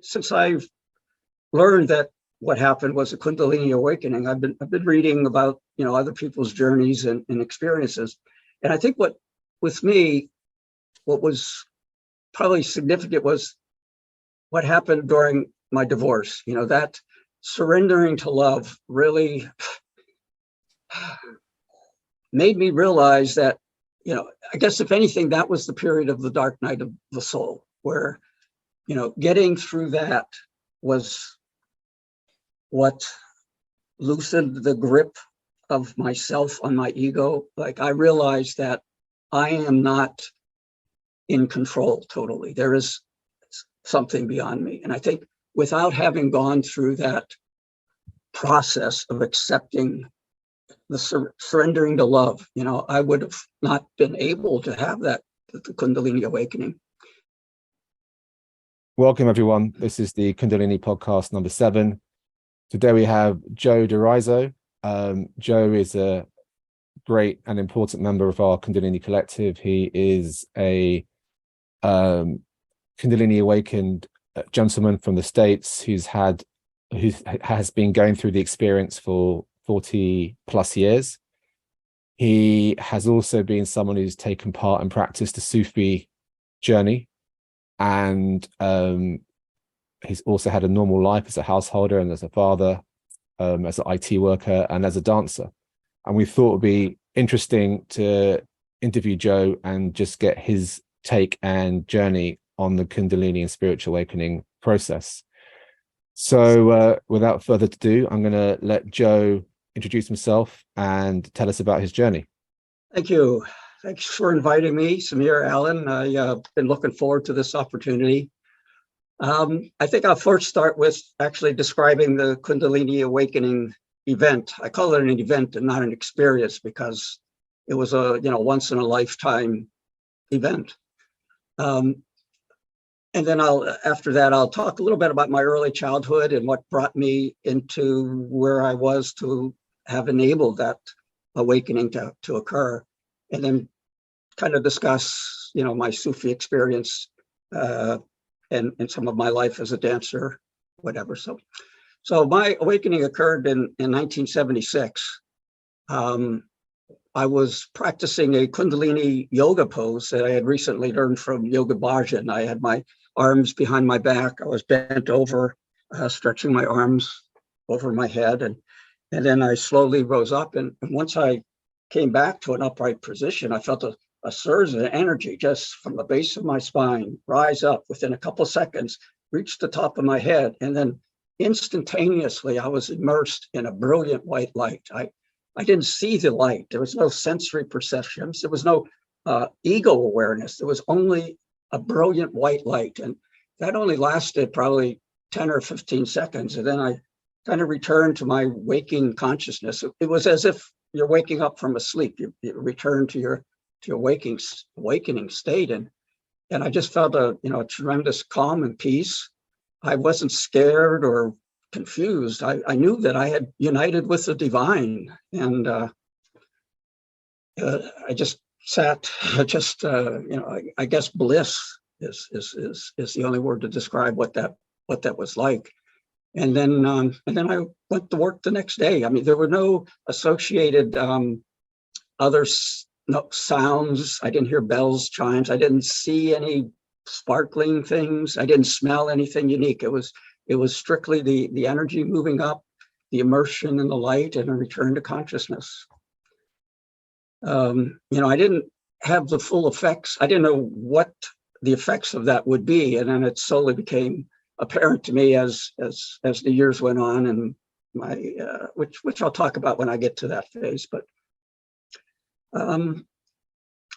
since I've learned that what happened was a Kundalini Awakening, I've been reading about other people's journeys and experiences, and I think with me, what was probably significant was what happened during my divorce. That surrendering to love really made me realize that, I guess if anything, that was the period of the dark night of the soul, where, getting through that was what loosened the grip of myself on my ego. Like, I realized that I am not in control totally. There is something beyond me. And I think without having gone through that process of accepting the surrendering to love, I would have not been able to have the Kundalini Awakening. Welcome, everyone. This is the Kundalini podcast number 7. Today we have Joe DeRiso. Joe is a great and important member of our Kundalini collective. He is a Kundalini awakened gentleman from the States who has been going through the experience for 40 plus years. He has also been someone who's taken part and practiced the Sufi journey, and he's also had a normal life as a householder and as a father, as an IT worker and as a dancer. And we thought it would be interesting to interview Joe and just get his take and journey on the Kundalini and spiritual awakening process. So without further ado, I'm going to let Joe introduce himself and tell us about his journey. Thank you. Thanks for inviting me, Samir, Alan. I've been looking forward to this opportunity. I think I'll first start with actually describing the Kundalini Awakening event. I call it an event and not an experience because it was a once in a lifetime event. And then after that, I'll talk a little bit about my early childhood and what brought me into where I was to have enabled that awakening to occur, and then kind of discuss, my Sufi experience and some of my life as a dancer, whatever. So my awakening occurred in 1976. I was practicing a Kundalini yoga pose that I had recently learned from Yoga Bhajan. I had my arms behind my back. I was bent over, stretching my arms over my head. And then I slowly rose up. And once I came back to an upright position, I felt a surge of energy just from the base of my spine, rise up within a couple of seconds, reach the top of my head. And then instantaneously, I was immersed in a brilliant white light. I didn't see the light. There was no sensory perceptions. There was no ego awareness. There was only a brilliant white light. And that only lasted probably 10 or 15 seconds. And then I kind of returned to my waking consciousness. It was as if you're waking up from a sleep. You return to your awakening state. And I just felt a tremendous calm and peace. I wasn't scared or confused. I knew that I had united with the divine, and I just sat. I guess bliss is the only word to describe what that was like. And then I went to work the next day. I mean, there were no associated other sounds. I didn't hear bells, chimes. I didn't see any sparkling things. I didn't smell anything unique. It was strictly the energy moving up, the immersion in the light, and a return to consciousness. I didn't have the full effects. I didn't know what the effects of that would be, and then it slowly became apparent to me as the years went on, and my which I'll talk about when I get to that phase. But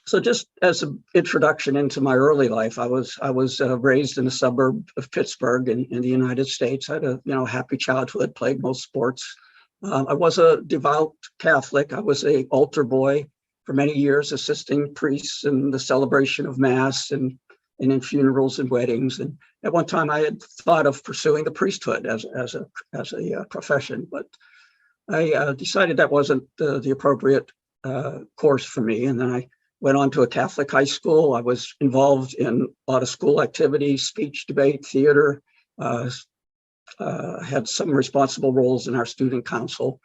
so just as an introduction into my early life, I was raised in a suburb of Pittsburgh in the United States. I had a happy childhood, played most sports. I was a devout Catholic. I was an altar boy for many years, assisting priests in the celebration of Mass and in funerals and weddings. And at one time, I had thought of pursuing the priesthood as a profession, but I decided that wasn't the appropriate course for me. And then I went on to a Catholic high school. I was involved in a lot of school activities, speech, debate, theater, had some responsible roles in our student council.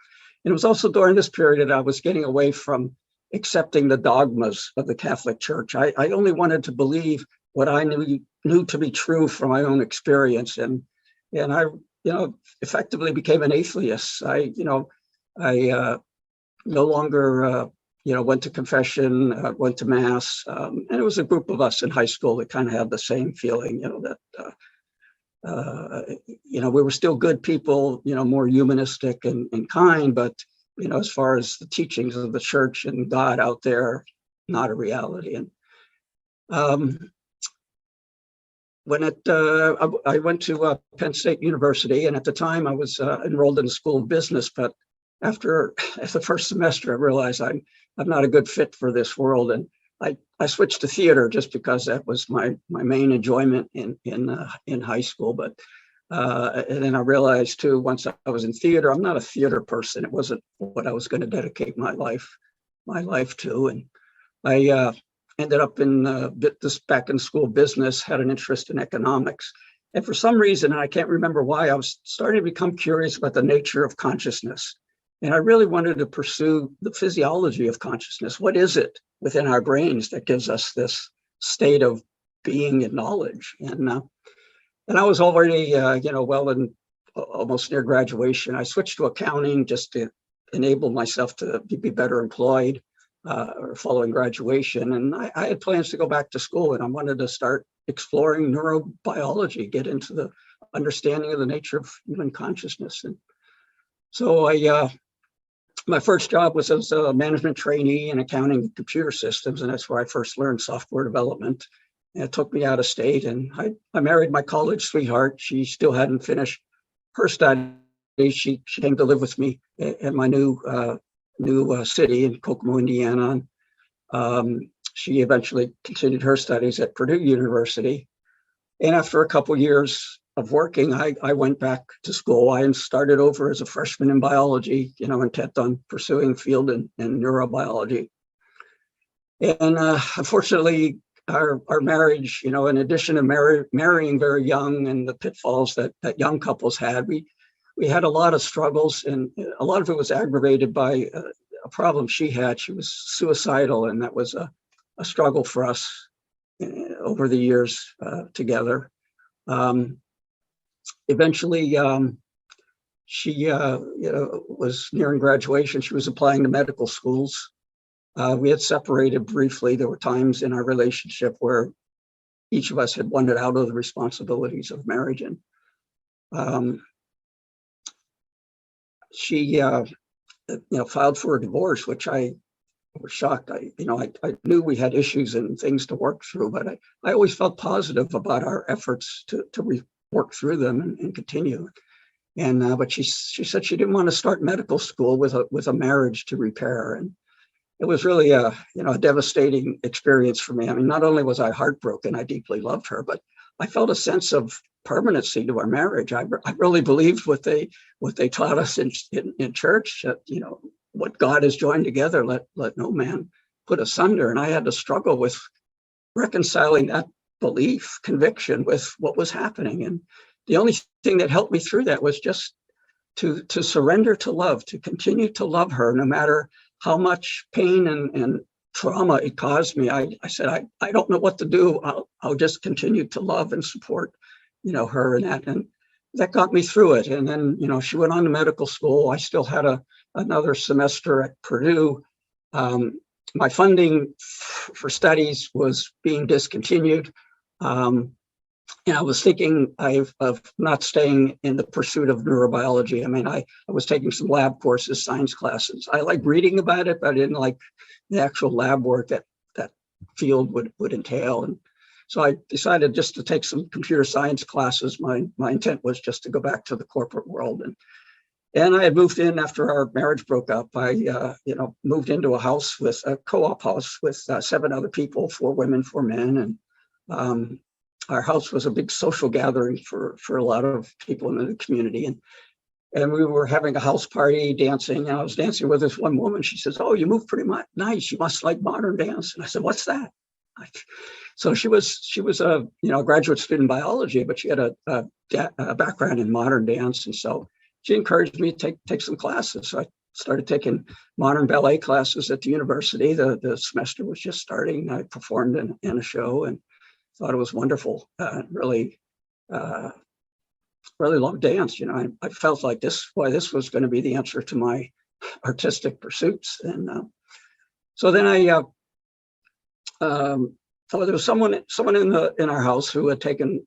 And it was also during this period that I was getting away from accepting the dogmas of the Catholic Church. I only wanted to believe what I knew to be true from my own experience. And I, effectively became an atheist. I no longer, went to confession, went to mass. And it was a group of us in high school that kind of had the same feeling, that, we were still good people, more humanistic and kind, but, as far as the teachings of the church and God out there, not a reality. And when I went to Penn State University, and at the time I was enrolled in the School of Business, but after the first semester, I realized I'm not a good fit for this world, and I switched to theater just because that was my main enjoyment in high school. But and then I realized too, once I was in theater, I'm not a theater person. It wasn't what I was going to dedicate my life to, and I ended up in back in school business, had an interest in economics. And for some reason, and I can't remember why, I was starting to become curious about the nature of consciousness. And I really wanted to pursue the physiology of consciousness. What is it within our brains that gives us this state of being and knowledge? And I was already, well in almost near graduation. I switched to accounting just to enable myself to be better employed or following graduation. And I had plans to go back to school, and I wanted to start exploring neurobiology, get into the understanding of the nature of human consciousness. And so my first job was as a management trainee in accounting and computer systems, and that's where I first learned software development. And it took me out of state, and I married my college sweetheart. She still hadn't finished her studies. She came to live with me in my new city in Kokomo, Indiana. She eventually continued her studies at Purdue University. And after a couple of years of working, I went back to school. I started over as a freshman in biology, intent on pursuing field in neurobiology. And unfortunately, our marriage, in addition to marrying very young and the pitfalls that young couples had, we had a lot of struggles, and a lot of it was aggravated by a problem she had. She was suicidal, and that was a struggle for us over the years together. Eventually, she was nearing graduation. She was applying to medical schools. We had separated briefly. There were times in our relationship where each of us had wanted out of the responsibilities of marriage, and she filed for a divorce, which I was shocked. I knew we had issues and things to work through, but I always felt positive about our efforts to work through them and continue. And but she said she didn't want to start medical school with a marriage to repair, and it was really a devastating experience for me. I mean, not only was I heartbroken, I deeply loved her, but I felt a sense of permanency to our marriage. I really believed what they taught us in church, that, what God has joined together, let no man put asunder. And I had to struggle with reconciling that belief, conviction with what was happening. And the only thing that helped me through that was just to surrender to love, to continue to love her, no matter how much pain and trauma it caused me. I said, I don't know what to do. I'll just continue to love and support, her in that. And that got me through it. And then, she went on to medical school. I still had another semester at Purdue. My funding for studies was being discontinued. I was thinking of not staying in the pursuit of neurobiology. I mean, I was taking some lab courses, science classes. I like reading about it, but I didn't like the actual lab work that field would entail. And so I decided just to take some computer science classes. My intent was just to go back to the corporate world. And I had moved in after our marriage broke up. I moved into a house with a co-op house with 7 other people, 4 women, 4 men. And our house was a big social gathering for a lot of people in the community. And we were having a house party, dancing. And I was dancing with this one woman. She says, "Oh, you move pretty nice. You must like modern dance." And I said, "What's that?" So she was a graduate student in biology, but she had a background in modern dance, and so she encouraged me to take some classes. So I started taking modern ballet classes at the university. The semester was just starting. I performed in a show and thought it was wonderful. Really loved dance. I felt like this was going to be the answer to my artistic pursuits. And so then I so there was someone in our house who had taken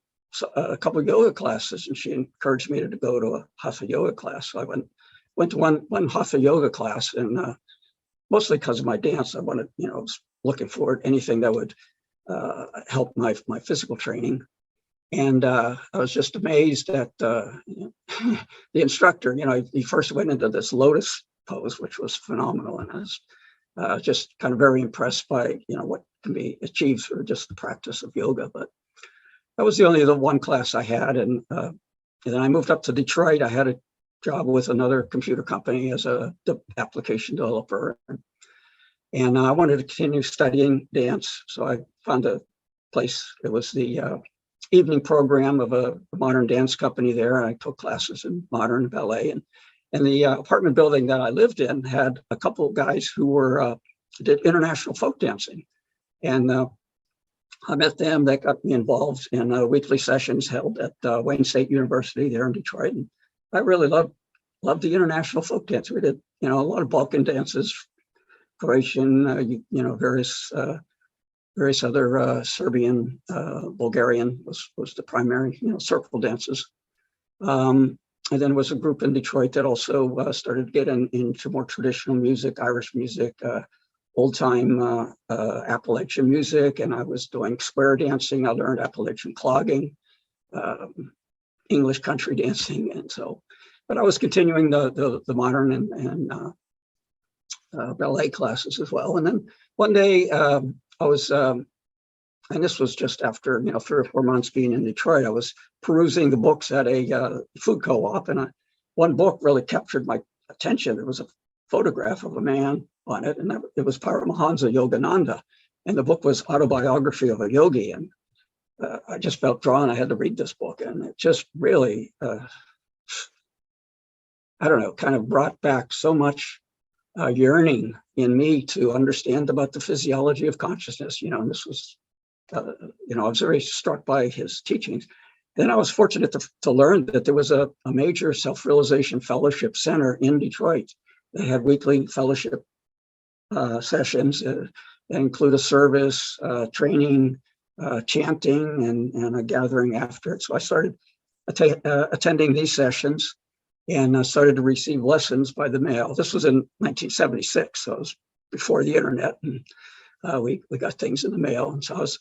a couple of yoga classes, and she encouraged me to go to a hatha yoga class. So I went to one hatha yoga class, and mostly because of my dance, I wanted, I was looking forward to anything that would help my physical training. And I was just amazed at the instructor. He first went into this lotus pose, which was phenomenal, and I was just kind of very impressed by what can be achieved through just the practice of yoga. But that was the one class I had, and then I moved up to Detroit. I had a job with another computer company as a application developer, and I wanted to continue studying dance. So I found a place. It was the evening program of a modern dance company there, and I took classes in modern ballet. And the apartment building that I lived in had a couple of guys who did international folk dancing. And I met them. That got me involved in weekly sessions held at Wayne State University there in Detroit. And I really loved the international folk dance. We did, a lot of Balkan dances, Croatian, various other Serbian, Bulgarian was the primary, circle dances. And then was a group in Detroit that also started getting into more traditional music, Irish music, old-time Appalachian music, and I was doing square dancing. I learned Appalachian clogging, English country dancing, and so. But I was continuing the modern and ballet classes as well. And then one day I was, and this was just after 3 or 4 months being in Detroit, I was perusing the books at a food co-op, and one book really captured my attention. There was a photograph of a man on it, and it was Paramahansa Yogananda, and the book was Autobiography of a Yogi. And I just felt drawn. I had to read this book, and it just really, kind of brought back so much yearning in me to understand about the physiology of consciousness. And this was, I was very struck by his teachings. Then I was fortunate to learn that there was a major self-realization fellowship center in Detroit. They had weekly fellowship sessions that include a service, training, chanting, and a gathering after it. So I started attending these sessions, and I started to receive lessons by the mail. This was in 1976, so it was before the internet, and we got things in the mail. And so I was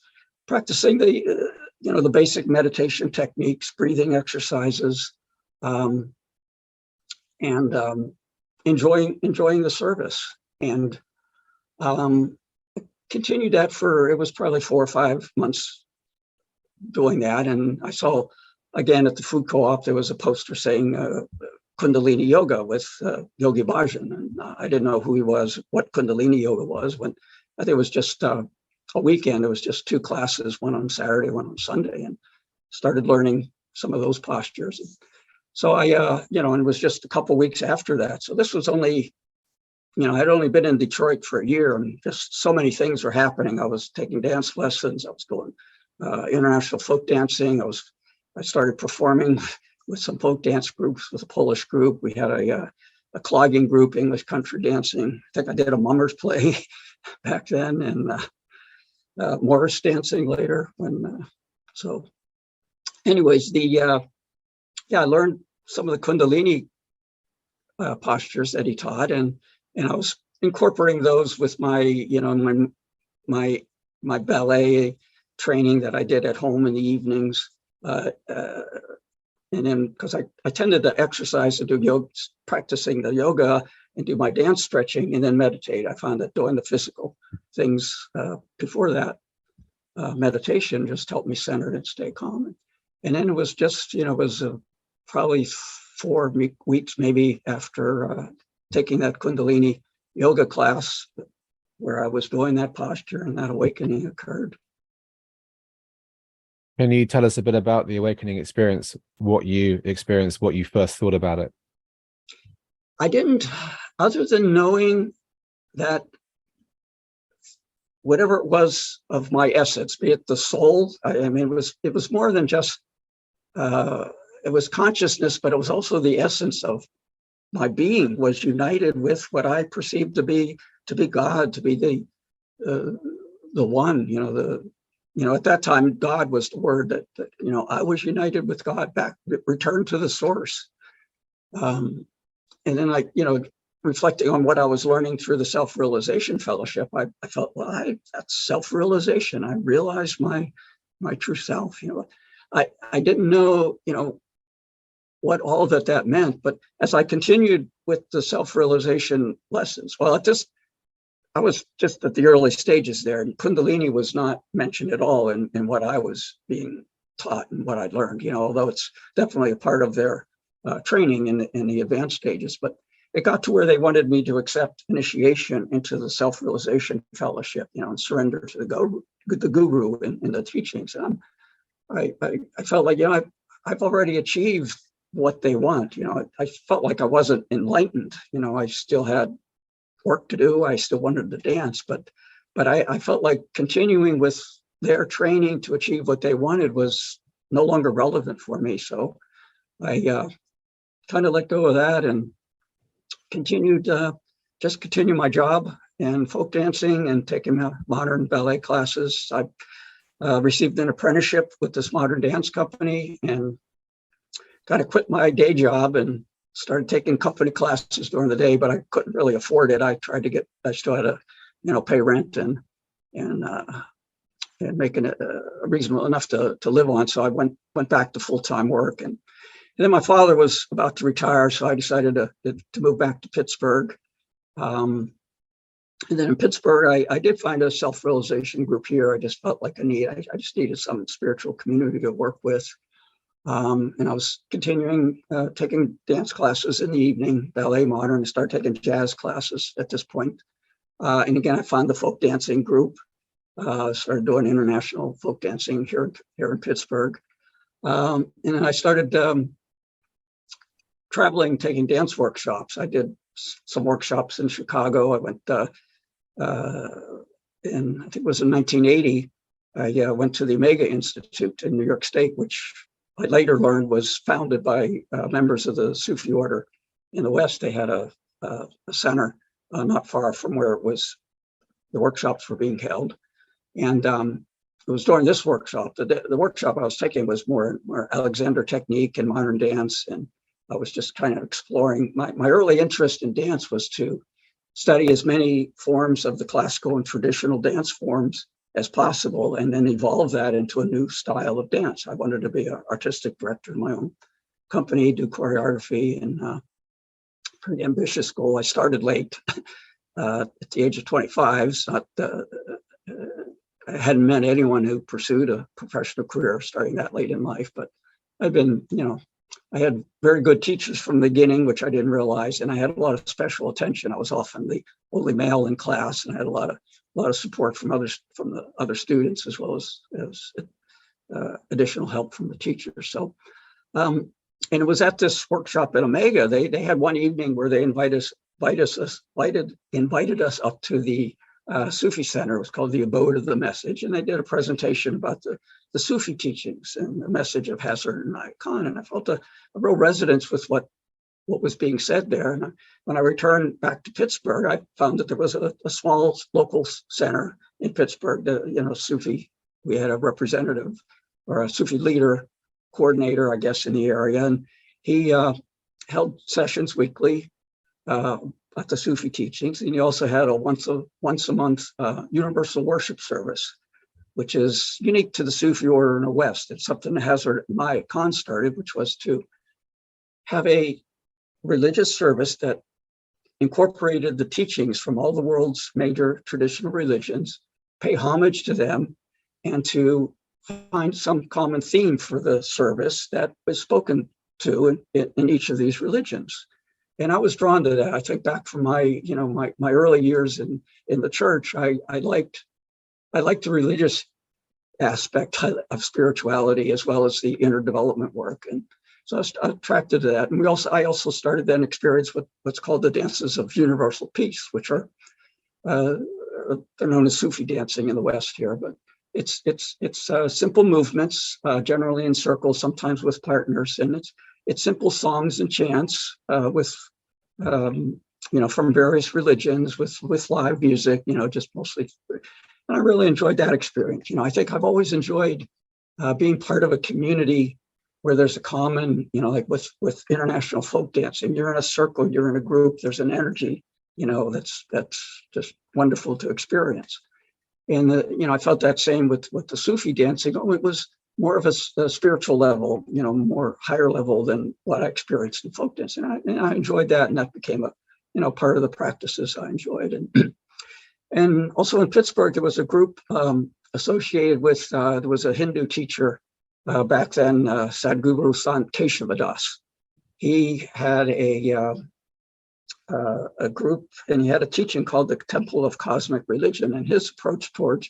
practicing the basic meditation techniques, breathing exercises, and enjoying the service. And continued that it was probably 4 or 5 months doing that. And I saw, again, at the food co-op, there was a poster saying Kundalini Yoga with Yogi Bhajan. And I didn't know who he was, what Kundalini Yoga was, when I think it was just a weekend. It was just 2 classes, one on Saturday, one on Sunday, and started learning some of those postures. So I, and it was just a couple of weeks after that. So this was only, I'd only been in Detroit for a year, and just so many things were happening. I was taking dance lessons. I was going international folk dancing. I started performing with some folk dance groups, with a Polish group. We had a clogging group, English country dancing. I think I did a mummers play back then, and Morris dancing later. So anyways, I learned some of the Kundalini postures that he taught, and I was incorporating those with my my ballet training that I did at home in the evenings. And then, because I tended to exercise and do yoga, practicing the yoga and do my dance stretching and then meditate. I found that doing the physical things before that, meditation just helped me center and stay calm. And then it was just, probably 4 weeks maybe after taking that Kundalini yoga class where I was doing that posture, and that awakening occurred. Can you tell us a bit about the awakening experience, what you experienced, what you first thought about it? I didn't, other than knowing that whatever it was of my essence, be it the soul, I mean, it was more than just, it was consciousness, but it was also the essence of my being was united with what I perceived to be God, to be the one, at that time, God was the word that I was united with God, back, returned to the source. And then reflecting on what I was learning through the self-realization fellowship, I felt, well, that's self-realization. I realized my true self. I didn't know, what all that meant, but as I continued with the self-realization lessons, I was just at the early stages there, and Kundalini was not mentioned at all in what I was being taught and what I learned, although it's definitely a part of their training in the advanced stages. But it got to where they wanted me to accept initiation into the self-realization fellowship, and surrender to the guru in the teachings. And I felt like, I've already achieved what they want. I felt like I wasn't enlightened. I still had work to do. I still wanted to dance, but I felt like continuing with their training to achieve what they wanted was no longer relevant for me. So I kind of let go of that and continued continue my job and folk dancing and taking modern ballet classes. I received an apprenticeship with this modern dance company and kind of quit my day job and started taking company classes during the day, but I couldn't really afford it. I still had to, pay rent and making it reasonable enough to live on. So I went back to full-time work. And then my father was about to retire, so I decided to move back to Pittsburgh. And then in Pittsburgh, I did find a self-realization group here. I just felt like I just needed some spiritual community to work with. And I was continuing taking dance classes in the evening, ballet, modern, and started taking jazz classes at this point. And again, I found the folk dancing group, started doing international folk dancing here in Pittsburgh. And then I started traveling, taking dance workshops. I did some workshops in Chicago. I went I think it was in 1980, I went to the Omega Institute in New York State, which I later learned was founded by members of the Sufi order in the West. They had a center not far from where the workshops were being held. And it was during this workshop, the workshop I was taking was more Alexander technique and modern dance. And I was just kind of exploring. My early interest in dance was to study as many forms of the classical and traditional dance forms as possible, and then evolve that into a new style of dance. I wanted to be an artistic director of my own company, do choreography, and pretty ambitious goal. I started late at the age of 25. I hadn't met anyone who pursued a professional career starting that late in life, but I've been, I had very good teachers from the beginning, which I didn't realize, and I had a lot of special attention. I was often the only male in class, and I had a lot of support from the other students, as well as additional help from the teachers. So, and it was at this workshop at Omega. They had one evening where they invited us up to the Sufi Center. It was called the Abode of the Message, and they did a presentation about the Sufi teachings and the message of Hazrat Inayat Khan. And I felt a real resonance with what was being said there. And when I returned back to Pittsburgh, I found that there was a small local center in Pittsburgh, Sufi. We had a representative or a Sufi leader, coordinator, I guess, in the area. And he held sessions weekly at the Sufi teachings. And he also had a once a month universal worship service, which is unique to the Sufi order in the West. It's something that Hazrat Inayat Khan started, which was to have a religious service that incorporated the teachings from all the world's major traditional religions, pay homage to them, and to find some common theme for the service that was spoken to in each of these religions. And I was drawn to that. I think back from my early years in the church, I liked the religious aspect of spirituality as well as the inner development work. And so I was attracted to that. And I also started then experience what's called the dances of universal peace, which are they're known as Sufi dancing in the West here, but it's simple movements, generally in circles, sometimes with partners, and it's simple songs and chants with from various religions with live music, just mostly. And I really enjoyed that experience. I think I've always enjoyed being part of a community where there's a common, like with international folk dancing, you're in a circle, you're in a group, there's an energy, that's just wonderful to experience. And I felt that same with the Sufi dancing. It was more of a spiritual level, more higher level than what I experienced in folk dancing. And I enjoyed that, and that became a part of the practices I enjoyed. And also in Pittsburgh, there was a group associated with, there was a Hindu teacher back then, Sadhguru Sant Keshavadas. He had a group, and he had a teaching called the Temple of Cosmic Religion. And his approach towards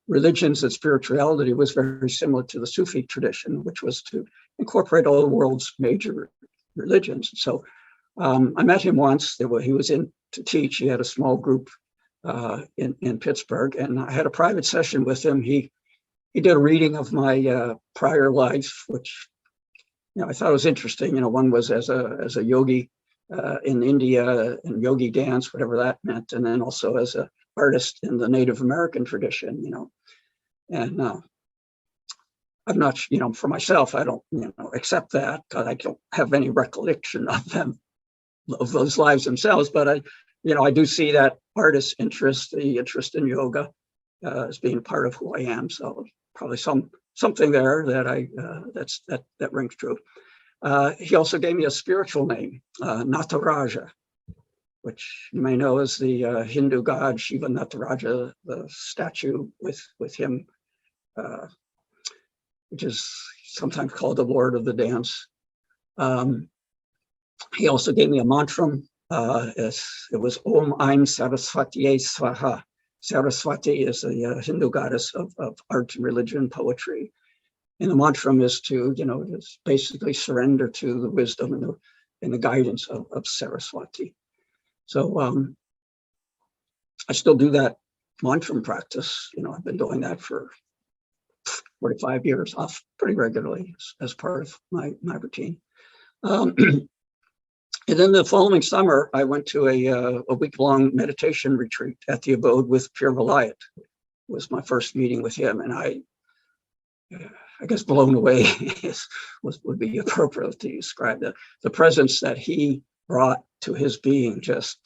religions and spirituality was very similar to the Sufi tradition, which was to incorporate all the world's major religions. So I met him once. He was in to teach. He had a small group in Pittsburgh, and I had a private session with him. He did a reading of my prior life, which I thought was interesting. One was as a yogi in India and yogi dance, whatever that meant, and then also as an artist in the Native American tradition. And I'm not, for myself, I don't, accept that because I don't have any recollection of them, of those lives themselves. But I do see that artist's interest, the interest in yoga, as being part of who I am. So probably something there that that rings true. He also gave me a spiritual name, Nataraja, which you may know as the Hindu god Shiva Nataraja, the statue with him, which is sometimes called the Lord of the Dance. He also gave me a mantra. It was Om Aim Saraswatiye Swaha. Saraswati is the Hindu goddess of art and religion, poetry. And the mantra is to, is basically surrender to the wisdom and the guidance of Saraswati. So I still do that mantra practice. I've been doing that for 45 years off pretty regularly as part of my routine. And then the following summer, I went to a week-long meditation retreat at the abode with Pir Vilayat. It was my first meeting with him, and I guess blown away would be appropriate to describe the presence that he brought to his being. Just,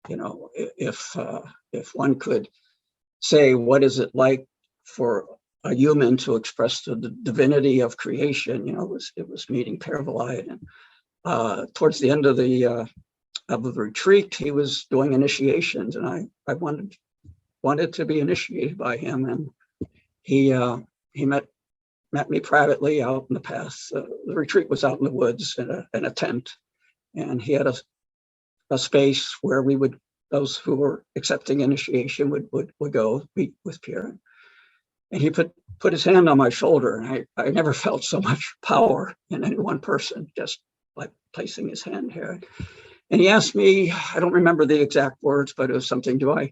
if one could say, what is it like for a human to express the divinity of creation? It was meeting Pir Vilayat. And towards the end of the retreat, he was doing initiations, and I wanted to be initiated by him. And he met me privately out in the path. The retreat was out in the woods in a tent, and he had a space where those who were accepting initiation would go meet with Pierre. And he put his hand on my shoulder, and I never felt so much power in any one person, just like placing his hand here. And he asked me, I don't remember the exact words, but it was something, do I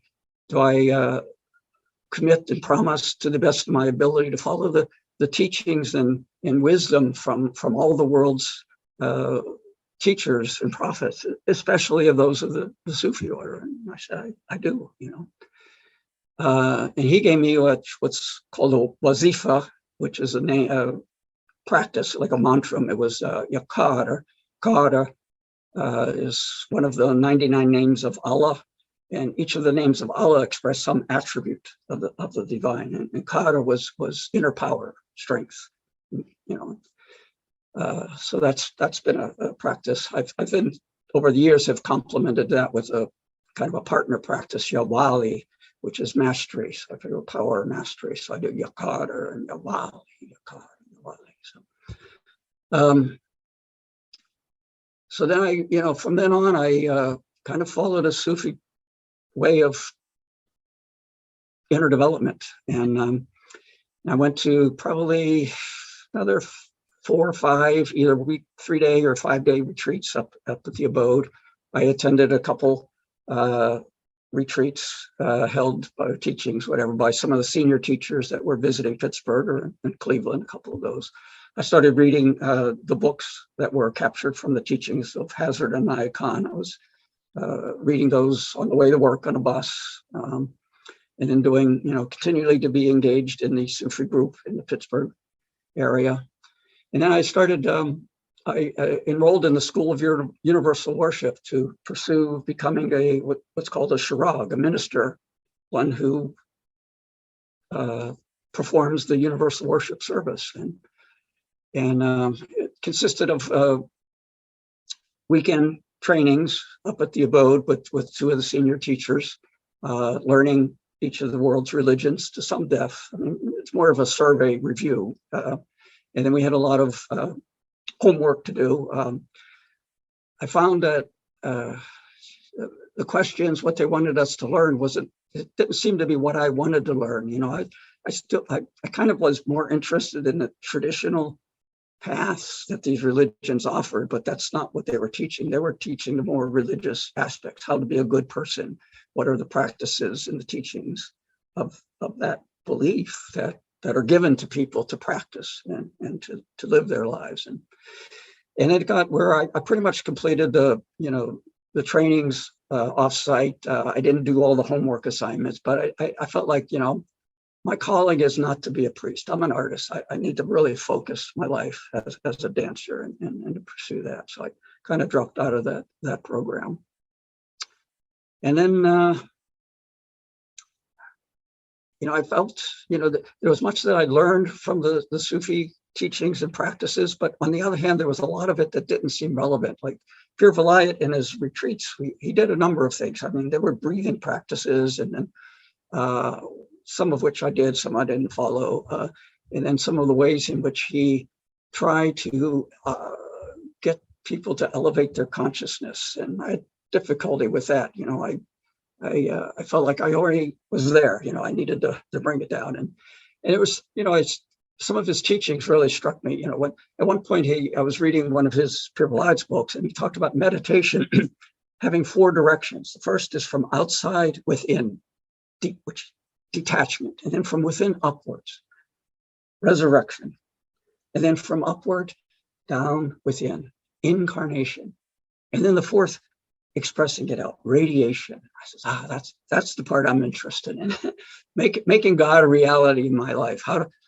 commit and promise to the best of my ability to follow the teachings and wisdom from all the world's teachers and prophets, especially of those of the Sufi order? And I said, I do, and he gave me what's called a wazifa, which is a practice, like a mantra. It was yakar. Qadr is one of the 99 names of Allah, and each of the names of Allah express some attribute of the divine. And Qadr was inner power, strength. So that's been a practice. I've been over the years have complemented that with a kind of a partner practice, Yawali, which is mastery. So I figure power and mastery. So I do Yakar and Yawali, Yakar and Yawali. So then from then on, I kind of followed a Sufi way of inner development. And I went to probably another 4 or 5, either 3-day or 5-day retreats up at the abode. I attended a couple retreats held by teachings, whatever, by some of the senior teachers that were visiting Pittsburgh or in Cleveland, a couple of those. I started reading the books that were captured from the teachings of Hazrat Inayat Khan. I was reading those on the way to work on a bus, and then doing, continually to be engaged in the Sufi group in the Pittsburgh area. And then I started, I enrolled in the School of Universal Worship to pursue becoming what's called a shirag, a minister, one who performs the universal worship service. And it consisted of weekend trainings up at the abode with 2 of the senior teachers, learning each of the world's religions to some depth. I mean, it's more of a survey review. And then we had a lot of homework to do. I found that the questions, what they wanted us to learn, it didn't seem to be what I wanted to learn. I kind of was more interested in the traditional paths that these religions offered, but that's not what they were teaching. They were teaching the more religious aspects, how to be a good person, what are the practices and the teachings of that belief that are given to people to practice and to live their lives. And it got where I pretty much completed the trainings off-site. I didn't do all the homework assignments, but I felt like, my calling is not to be a priest. I'm an artist. I need to really focus my life as a dancer and to pursue that. So I kind of dropped out of that program. And then, I felt, that there was much that I learned from the Sufi teachings and practices, but on the other hand, there was a lot of it that didn't seem relevant. Like Pir Vilayat in his retreats, he did a number of things. I mean, there were breathing practices, and then some of which I did, some I didn't follow, and then some of the ways in which he tried to get people to elevate their consciousness. And I had difficulty with that. I felt like I already was there. I needed to bring it down, and it was, some of his teachings really struck me. When at one point I was reading one of his Pir Vilayat's books, and he talked about meditation having 4 directions. The first is from outside within, which detachment, and then from within upwards, resurrection, and then from upward down within, incarnation, and then the 4th, expressing it out, radiation. I said, that's the part I'm interested in, making God a reality in my life,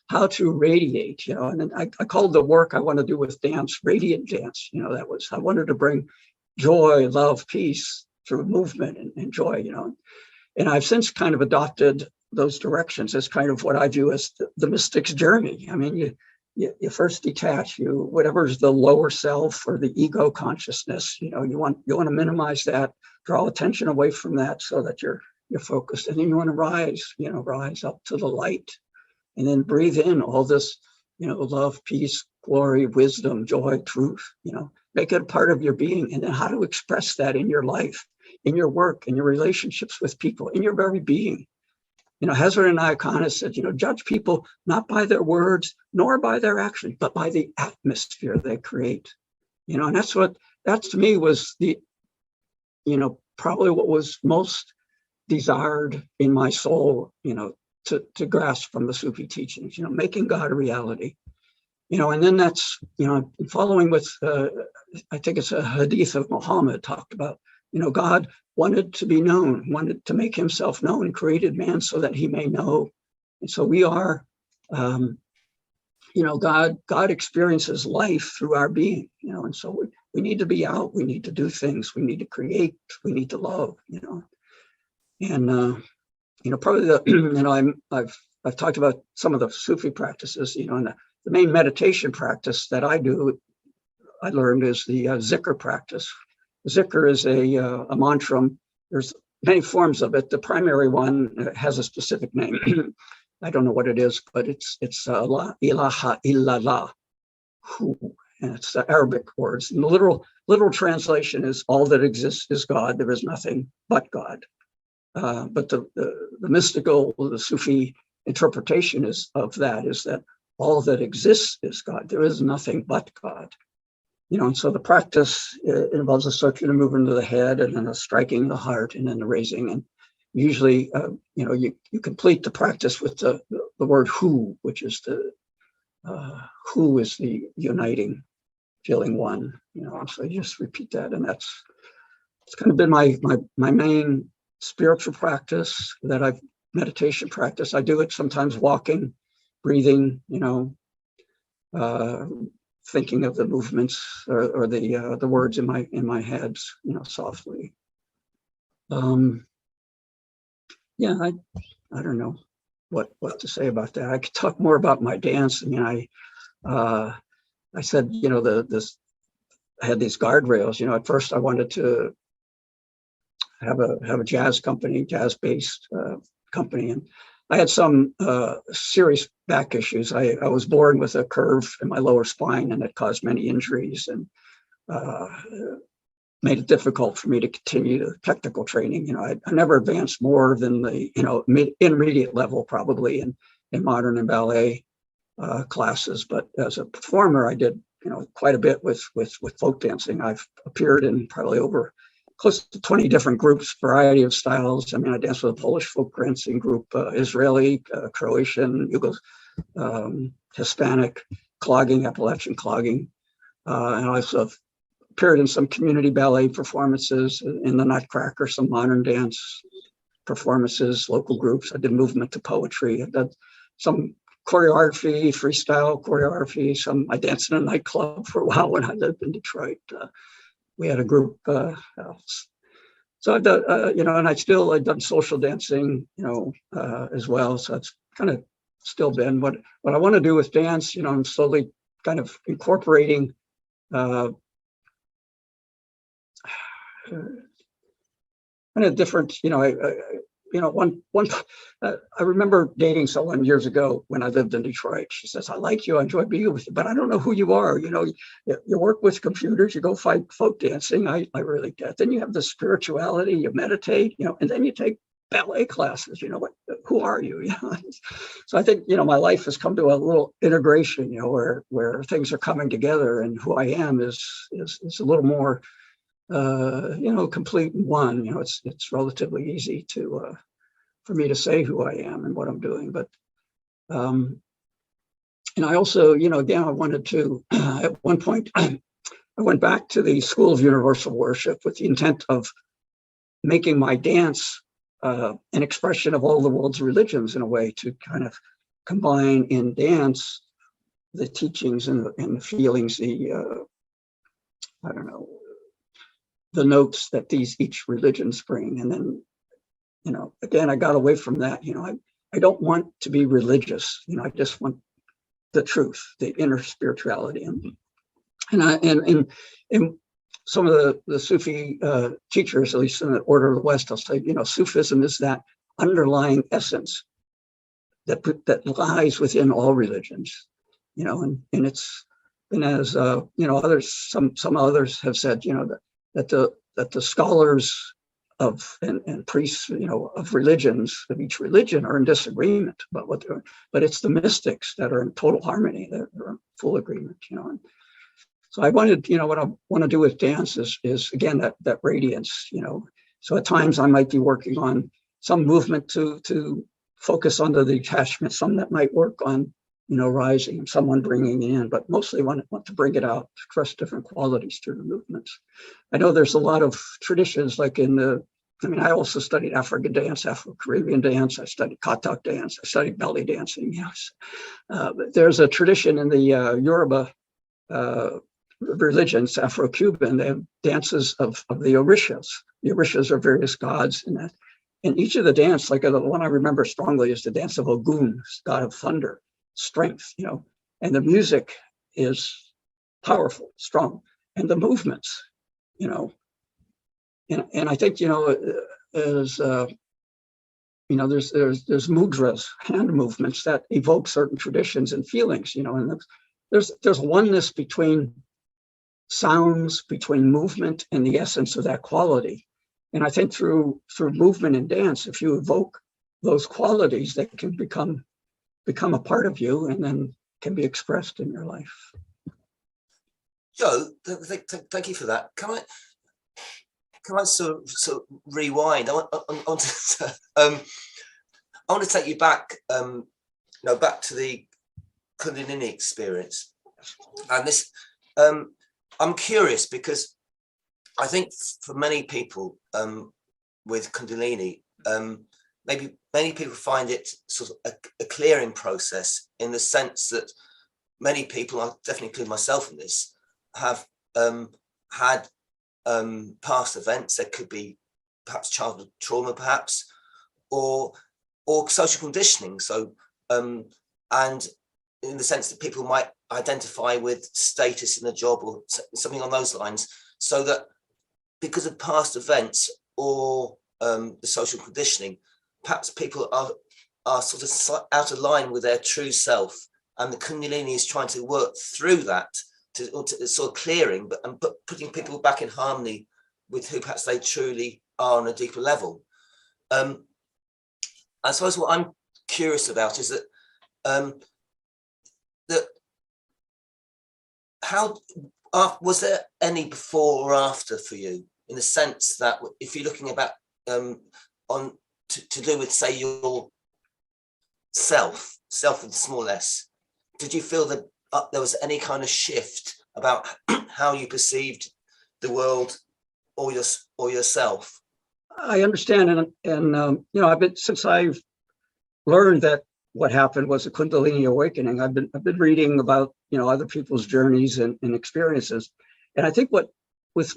how to radiate, and then I called the work I want to do with dance radiant dance. I wanted to bring joy, love, peace through movement and joy, and I've since kind of adopted those directions as kind of what I view as the mystic's journey. I mean, you first detach, whatever's the lower self or the ego consciousness, you want to minimize that, draw attention away from that so that you're focused, and then you want to rise up to the light, and then breathe in all this, love, peace, glory, wisdom, joy, truth, make it a part of your being, and then how to express that in your life, in your work, in your relationships with people, in your very being. Hazrat Inayat Khan has said, judge people not by their words nor by their actions, but by the atmosphere they create. And that to me was the, probably what was most desired in my soul, to grasp from the Sufi teachings, making God a reality. And then that's, following with, I think it's a hadith of Muhammad talked about, God wanted to be known, wanted to make himself known, and created man so that he may know. And so we are, God experiences life through our being, and so we need to be out, we need to do things, we need to create, we need to love, and, probably I've talked about some of the Sufi practices, and the main meditation practice that I learned is the zikr practice. Zikr is a mantra. There's many forms of it. The primary one has a specific name. I don't know what it is, but it's La ilaha illallah, and it's the Arabic words. And the literal translation is all that exists is God. There is nothing but God. But the mystical, the Sufi interpretation of that is that all that exists is God. There is nothing but God. And so the practice involves a circular movement of the head and then a striking of the heart and then the raising. And usually, you complete the practice with the word who, which is who is the uniting, feeling one. So you just repeat that, and it's kind of been my main spiritual practice meditation practice. I do it sometimes walking, breathing, thinking of the movements or the words in my head, softly. I don't know what to say about that. I could talk more about my dance. I said, I had these guardrails. At first I wanted to have a jazz based company, and I had some serious back issues. I was born with a curve in my lower spine, and it caused many injuries and made it difficult for me to continue the technical training. I never advanced more than the intermediate level, probably in modern and ballet classes. But as a performer, I did quite a bit with folk dancing. I've appeared in probably over close to 20 different groups, variety of styles. I danced with a Polish folk dancing group, Israeli, Croatian, Hispanic, clogging, Appalachian clogging. And I also appeared in some community ballet performances in the Nutcracker, some modern dance performances, local groups. I did movement to poetry. I did some choreography, freestyle choreography. I danced in a nightclub for a while when I lived in Detroit. We had a group. So I've done, and I've done social dancing, as well. So it's kind of still been what I want to do with dance. I'm slowly kind of incorporating kind of different, I remember dating someone years ago when I lived in Detroit. She says, "I like you, I enjoy being with you, but I don't know who you are. You work with computers, you go fight folk dancing. I really get. Then you have the spirituality, you meditate, and then you take ballet classes. Who are you? So I think, my life has come to a little integration, where things are coming together, and who I am is a little more complete in one. It's relatively easy for me to say who I am and what I'm doing. But and I also, again, I wanted to at one point I went back to the School of Universal Worship with the intent of making my dance an expression of all the world's religions, in a way to kind of combine in dance the teachings and the feelings, the notes that each religions bring. And then, again, I got away from that. I don't want to be religious. I just want the truth, the inner spirituality. And some of the Sufi teachers, at least in the Order of the West, I'll say, Sufism is that underlying essence that lies within all religions, and it's, and as others, some others have said, that the scholars of and priests, of religions, of each religion, are in disagreement about what they're, but it's the mystics that are in total harmony, that are in full agreement, And so I wanted, what I want to do with dance is again that radiance, So at times I might be working on some movement to focus on the detachment, some that might work on, rising, someone bringing in, but mostly want to bring it out, express different qualities through the movements. I know there's a lot of traditions, like I also studied African dance, Afro-Caribbean dance, I studied Katak dance, I studied belly dancing, yes. But there's a tradition in the Yoruba religions, Afro-Cuban, they have dances of the Orishas. The Orishas are various gods in that. And each of the dance, like the one I remember strongly is the dance of Ogun, god of thunder, strength, and the music is powerful, strong, and the movements, and I think, there's mudras, hand movements that evoke certain traditions and feelings, and there's oneness between sounds, between movement and the essence of that quality. And I think through movement and dance, if you evoke those qualities, they can become become a part of you and then can be expressed in your life. Joe, thank you for that. Can I sort of rewind? I want to take you back, back to the Kundalini experience. And this, I'm curious because I think for many people with Kundalini, maybe many people find it sort of a clearing process, in the sense that many people, I definitely include myself in this, have had past events. There could be perhaps childhood trauma, perhaps, or social conditioning. So, and in the sense that people might identify with status in a job or something on those lines, so that because of past events or the social conditioning, perhaps people are sort of out of line with their true self, and the Kundalini is trying to work through that to sort of clearing, but putting people back in harmony with who perhaps they truly are on a deeper level. I suppose what I'm curious about is that how was there any before or after for you, in the sense that if you're looking about to do with, say, your self with small s, did you feel that there was any kind of shift about how you perceived the world or yourself? I understand, and I've been, since I've learned that what happened was a Kundalini awakening, I've been reading about other people's journeys and experiences, and I think what was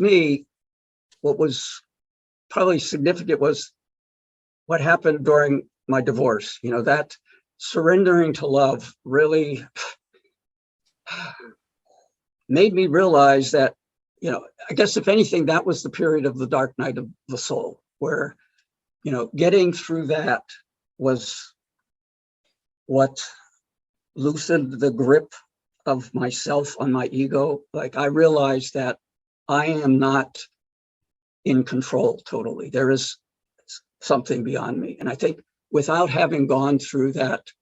probably significant was what happened during my divorce. That surrendering to love really made me realize that, I guess if anything, that was the period of the dark night of the soul, where, getting through that was what loosened the grip of myself on my ego. Like, I realized that I am not in control totally. There is something beyond me. And I think without having gone through that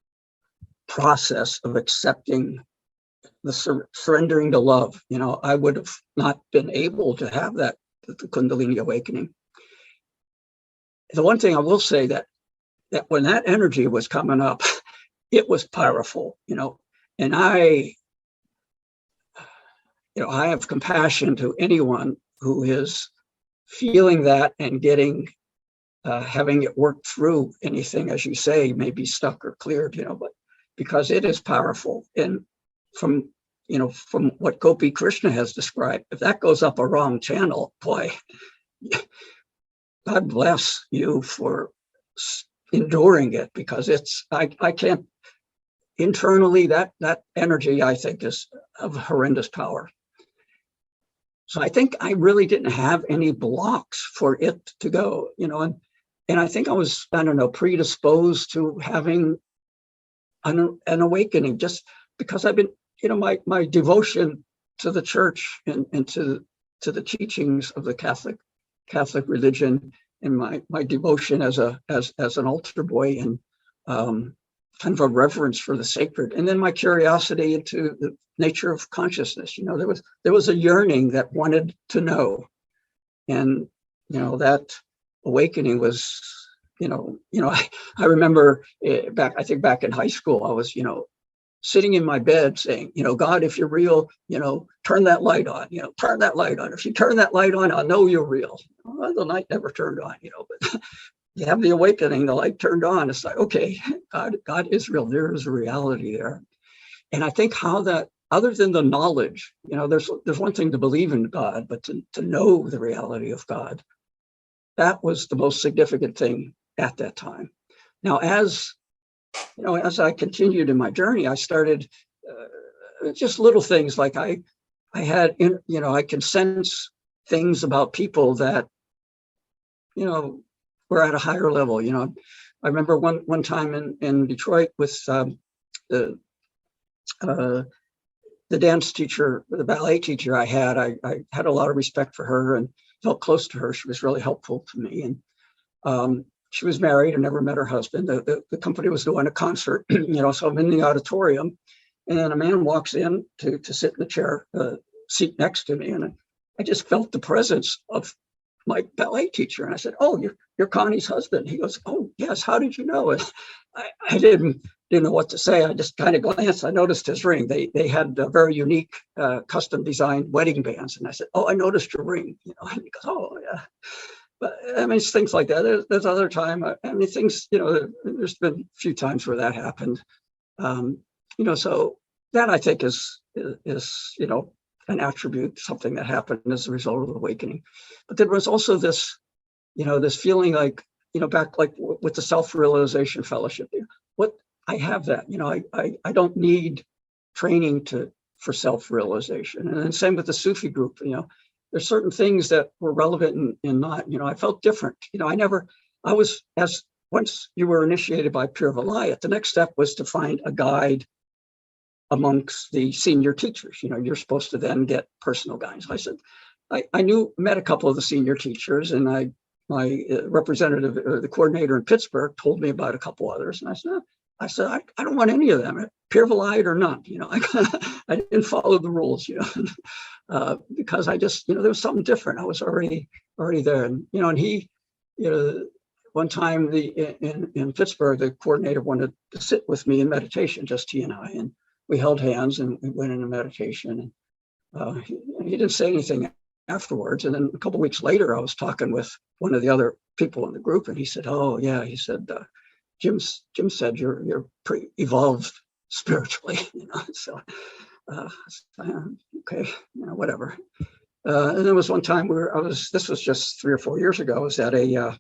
process of accepting the surrendering to love, I would have not been able to have the Kundalini awakening. The one thing I will say that when that energy was coming up, it was powerful, and I have compassion to anyone who is feeling that and having it work through anything, as you say, may be stuck or cleared, but because it is powerful. And from what Gopi Krishna has described, if that goes up a wrong channel, boy, God bless you for enduring it, because I can't, internally, that energy, I think, is of horrendous power. So I think I really didn't have any blocks for it to go, and I think I was, predisposed to having an awakening, just because I've been, my devotion to the church and to the teachings of the Catholic religion, and my devotion as an altar boy, and kind of a reverence for the sacred, and then my curiosity into the nature of consciousness. There was a yearning that wanted to know, and that awakening was, I remember back in high school, I was, sitting in my bed saying, God, if you're real, turn that light on, turn that light on. If you turn that light on, I'll know you're real. Well, the light never turned on, but you have the awakening, the light turned on. It's like, okay, God is real. There is a reality there. And I think how that, other than the knowledge, there's one thing to believe in God, but to know the reality of God, that was the most significant thing at that time. Now, as I continued in my journey, I started just little things, like I had, I can sense things about people that, were at a higher level. I remember one time in Detroit with the dance teacher, the ballet teacher I had a lot of respect for her and felt close to her. She was really helpful to me. And she was married and never met her husband. The company was doing a concert, so I'm in the auditorium, and then a man walks in to sit in the chair, seat next to me, and I just felt the presence of my ballet teacher. And I said, "Oh, you're Connie's husband." He goes, "Oh, yes. How did you know?" And I didn't know what to say. I just kind of glanced. I noticed his ring. They had very unique, custom designed wedding bands. And I said, "Oh, I noticed your ring." And he goes, "Oh, yeah." But I mean, it's things like that. There's other time. I mean, things. There's been a few times where that happened. So that I think is an attribute, something that happened as a result of the awakening. But there was also this, this feeling like, back like with the self-realization fellowship, what I have that, I don't need training for self-realization. And then same with the Sufi group, there's certain things that were relevant and not, I felt different. Once you were initiated by Pir Vilayat, the next step was to find a guide amongst the senior teachers. You're supposed to then get personal guidance. I said, I met a couple of the senior teachers, and my representative, the coordinator in Pittsburgh, told me about a couple others. And I said, I don't want any of them, Pir Vilayat or not. I didn't follow the rules, because I just, there was something different. I was already there. And, and he, one time in Pittsburgh, the coordinator wanted to sit with me in meditation, just he and I. And we held hands and we went into meditation. And he didn't say anything afterwards. And then a couple of weeks later, I was talking with one of the other people in the group, and he said, "Oh yeah," he said, Jim said you're pretty evolved spiritually." So okay, whatever. And there was one time where this was just 3 or 4 years ago. I was at a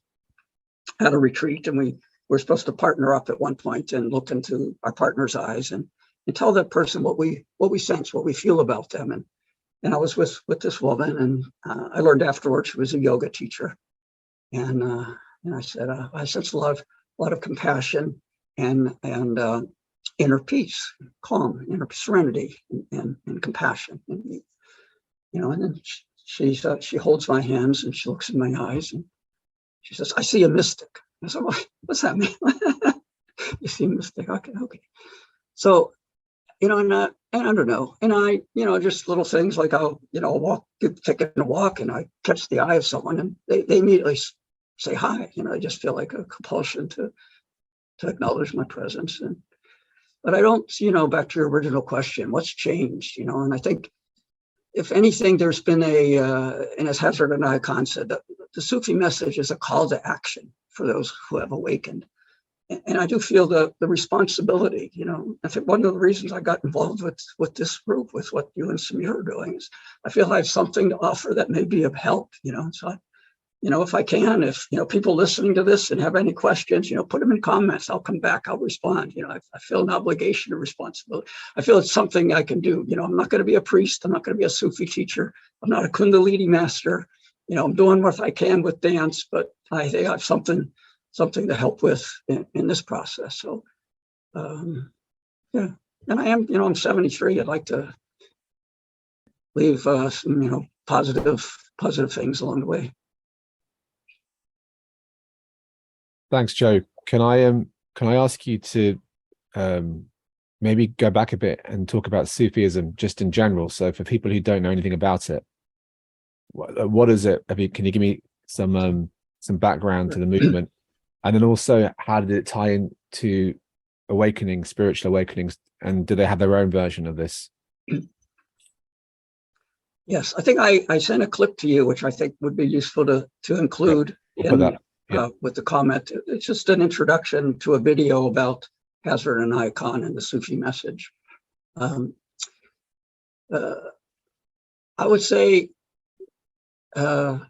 retreat, and we were supposed to partner up at one point and look into our partner's eyes and tell that person what we sense, what we feel about them. And I was with this woman, and I learned afterwards she was a yoga teacher. And I said, I sense a lot of compassion and inner peace, calm, inner serenity, and compassion. And then she holds my hands and she looks in my eyes and she says, "I see a mystic." I said, "What's that mean?" "You see a mystic? Okay. So, and I don't know. And I, just little things like I'll, taking a walk and I catch the eye of someone and they immediately say hi. I just feel like a compulsion to acknowledge my presence. But I don't, back to your original question, what's changed, and I think if anything, there's been and as Hazrat Inayat Khan said, the Sufi message is a call to action for those who have awakened. And I do feel the responsibility, I think one of the reasons I got involved with this group, with what you and Samir are doing, is I feel I have something to offer that may be of help, so if I can, if, people listening to this and have any questions, put them in comments, I'll come back, I'll respond. I feel an obligation and responsibility. I feel it's something I can do. I'm not going to be a priest. I'm not going to be a Sufi teacher. I'm not a Kundalini master. I'm doing what I can with dance, but I think I have something to help with in this process. So, yeah. And I am, I'm 73. I'd like to leave some, positive things along the way. Thanks, Joe. Can I ask you to maybe go back a bit and talk about Sufism just in general? So for people who don't know anything about it, what is it? Can you give me some background to the movement? And then also, how did it tie into awakening, spiritual awakenings? And do they have their own version of this? Yes, I think I sent a clip to you, which I think would be useful to include with the comment. It's just an introduction to a video about Hazrat Inayat Khan and the Sufi message. I would say, a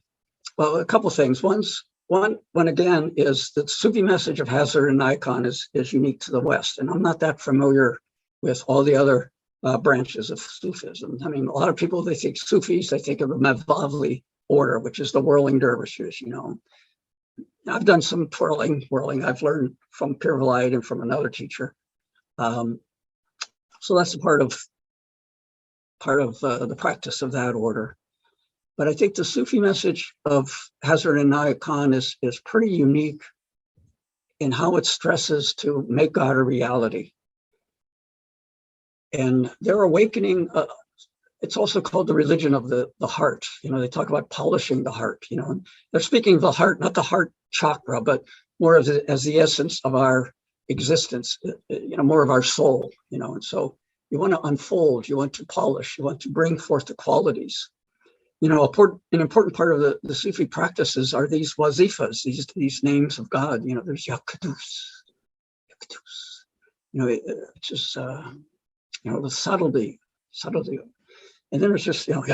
couple things. One again is that the Sufi message of Hazrat Inayat Khan is unique to the West, and I'm not that familiar with all the other branches of Sufism. I mean, a lot of people, they think Sufis, they think of the Mevlavli order, which is the whirling dervishes. I've done some whirling. I've learned from Pir Vilayat and from another teacher. So that's a part of the practice of that order. But I think the Sufi message of Hazrat Inayat Khan is pretty unique and how it stresses to make God a reality. And their awakening, it's also called the religion of the heart. You know, they talk about polishing the heart, you know, and they're speaking of the heart, not the heart chakra, but more of as the essence of our existence, you know, more of our soul, you know. And so you want to unfold, you want to polish, you want to bring forth the qualities. You know, an important part of the Sufi practices are these wazifas, these names of God. You know, there's yoga-induced, you know, it's just, you know, the subtlety. And then it's just, you know,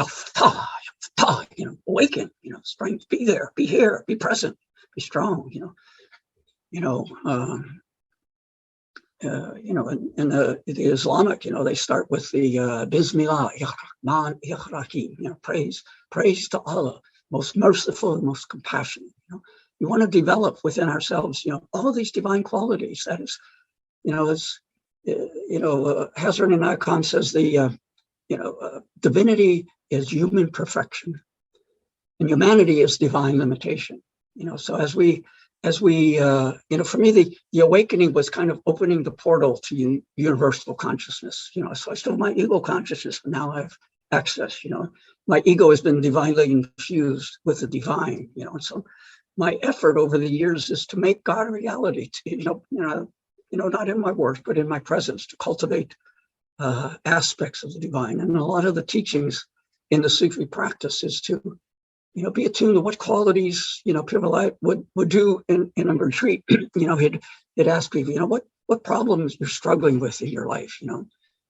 you know, awaken, you know, strength, be there, be here, be present, be strong, you know, you know, in the Islamic, you know, they start with the Bismillah, you know, praise to Allah, most merciful and most compassionate. You know, we want to develop within ourselves, you know, all of these divine qualities. That is, you know, Hazrat Inayat Khan says divinity is human perfection, and humanity is divine limitation. You know, so as we you know, for me, the awakening was kind of opening the portal to universal consciousness. You know, so I still have my ego consciousness, but now I have access. You know, my ego has been divinely infused with the divine. You know, and so my effort over the years is to make God a reality. To, not in my work, but in my presence, to cultivate aspects of the divine. And a lot of the teachings in the Sufi practice is to, you know, be attuned to what qualities, you know, people would do in a retreat. You know, he'd ask people, you know, what problems you're struggling with in your life, you know,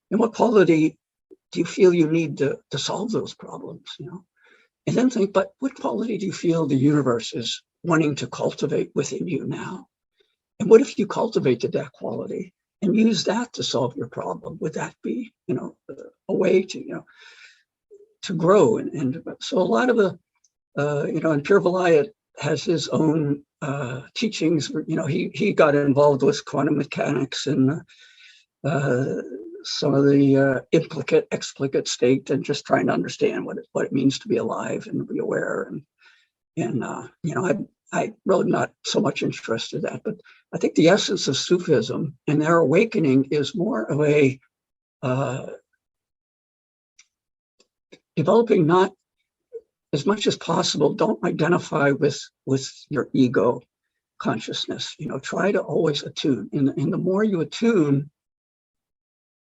and what quality do you feel you need to solve those problems, you know, and then think, but what quality do you feel the universe is wanting to cultivate within you now? And what if you cultivated that quality and use that to solve your problem? Would that be, you know, a way to, you know, to grow? And so a lot of the, you know, and Pir Vilayat has his own teachings. You know, he got involved with quantum mechanics and some of the implicate, explicit state, and just trying to understand what it means to be alive and be aware. And you know, I really not so much interested in that, but I think the essence of Sufism and their awakening is more of a developing, not as much as possible, don't identify with your ego consciousness. You know, try to always attune. And the more you attune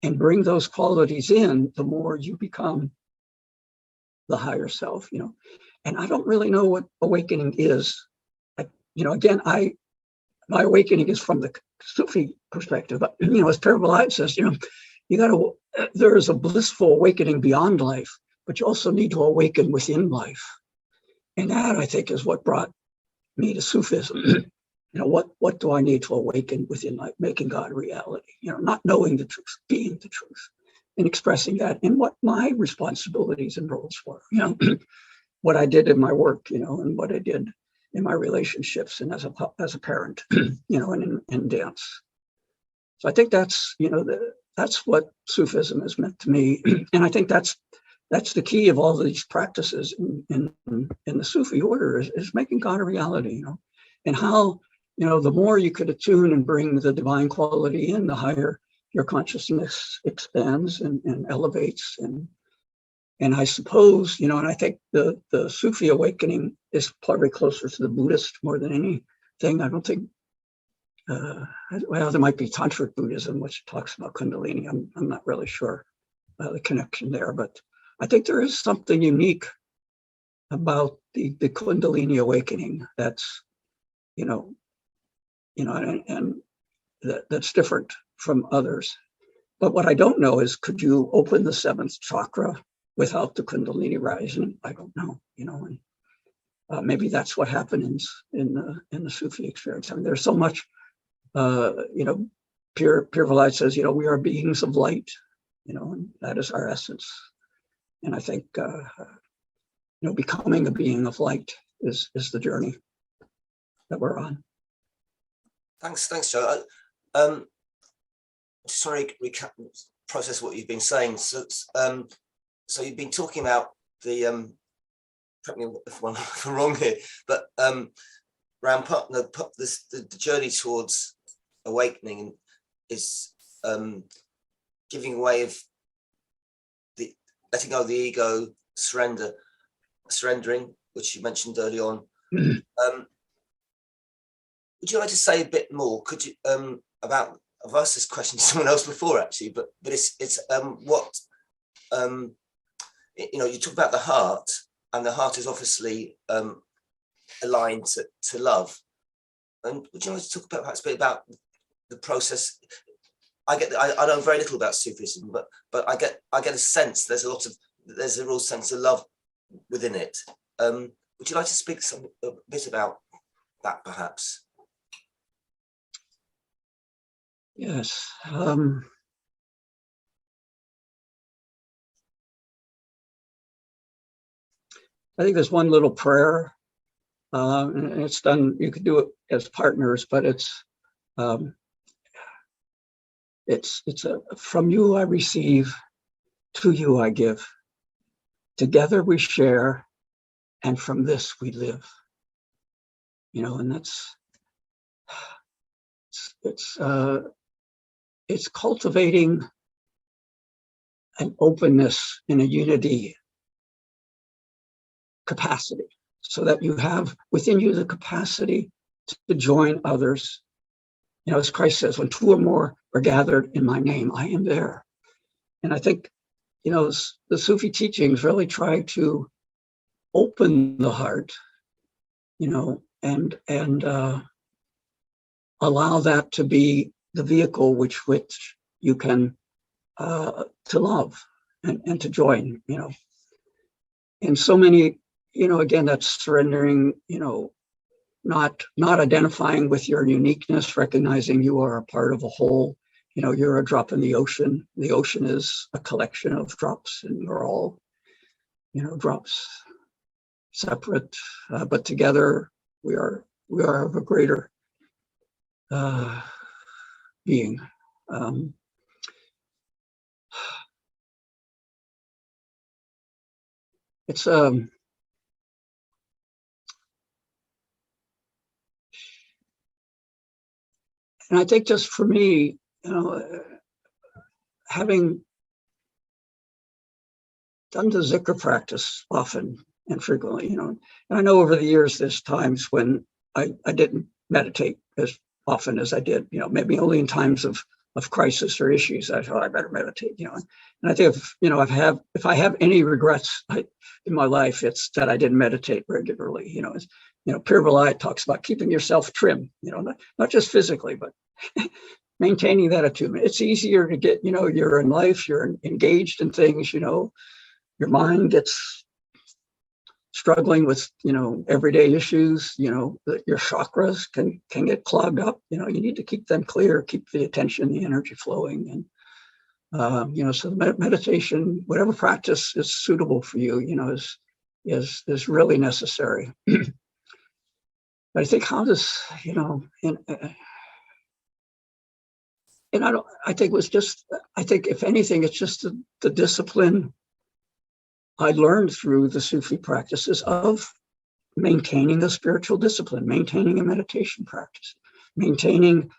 and bring those qualities in, the more you become the higher self, you know. And I don't really know what awakening is. You know, again, my awakening is from the Sufi perspective. But, you know, as Pir Vilayat says, you know, there is a blissful awakening beyond life, but you also need to awaken within life. And that, I think, is what brought me to Sufism. You know, what do I need to awaken within life, making God a reality? You know, not knowing the truth, being the truth, and expressing that, and what my responsibilities and roles were. You know, what I did in my work, you know, and what I did in my relationships and as a parent, you know, and in dance. So I think that's, you know, that's what Sufism has meant to me. And I think that's the key of all of these practices in the Sufi order is making God a reality, you know, and how, you know, the more you could attune and bring the divine quality in, the higher your consciousness expands and elevates. And I suppose, you know, and I think the Sufi awakening is probably closer to the Buddhist more than anything. I don't think, well, there might be Tantric Buddhism, which talks about Kundalini. I'm not really sure the connection there, but I think there is something unique about the Kundalini awakening that's, you know, and that's different from others. But what I don't know is, could you open the seventh chakra without the Kundalini rising? I don't know, you know, and maybe that's what happens in the Sufi experience. I mean, there's so much, you know, Pir Vilayat says, you know, we are beings of light, you know, and that is our essence. And I think, you know, becoming a being of light is the journey that we're on. Thanks, Joe. Sorry, recap, process what you've been saying. So you've been talking about the, correct me if I'm wrong here, but the journey towards awakening is giving away of the letting go of the ego, surrendering, which you mentioned early on. Would you like to say a bit more? Could you about? I've asked this question to someone else before, actually, but it's what you talk about the heart, and the heart is obviously aligned to love. And would you like to talk about perhaps a bit about the process? I know very little about Sufism, but I get a sense there's a real sense of love within it. Would you like to speak a bit about that, perhaps? Yes. I think there's one little prayer, and it's done. You could do it as partners, but it's from you I receive, to you I give. Together we share, and from this we live. And that's it's cultivating an openness in a unity capacity, so that you have within you the capacity to join others. As Christ says, when two or more are gathered in my name, I am there. And I think, the Sufi teachings really try to open the heart, and allow that to be the vehicle which you can to love and to join, and so many, again, that's surrendering, not identifying with your uniqueness, recognizing you are a part of a whole. You're a drop in the ocean. The ocean is a collection of drops, and we're all, drops, separate, but together we are of a greater being. It's and I think just for me, having done the zikr practice often and frequently, and I know over the years there's times when I didn't meditate as often as I did, maybe only in times of crisis or issues. I thought I better meditate, and I think if I have any regrets in my life, it's that I didn't meditate regularly. Pir Vilayat talks about keeping yourself trim, not just physically, but maintaining that attunement. It's easier to get, you're in life, you're engaged in things, your mind gets struggling with, everyday issues, your chakras can get clogged up. You need to keep them clear, keep the attention, the energy flowing. And, so the meditation, whatever practice is suitable for you, is really necessary. But I think how does, I think if anything, it's just the discipline I learned through the Sufi practices of maintaining a spiritual discipline, maintaining a meditation practice, maintaining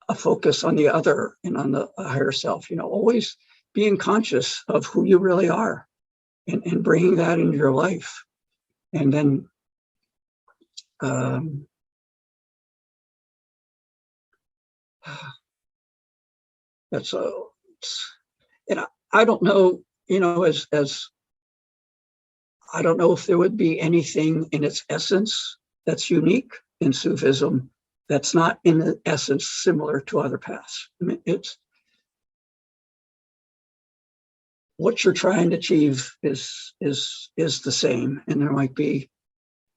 a focus on the other and on the higher self, always being conscious of who you really are and bringing that into your life. And then I don't know, as I don't know if there would be anything in its essence that's unique in Sufism that's not in the essence similar to other paths. I mean, it's what you're trying to achieve is the same, and there might be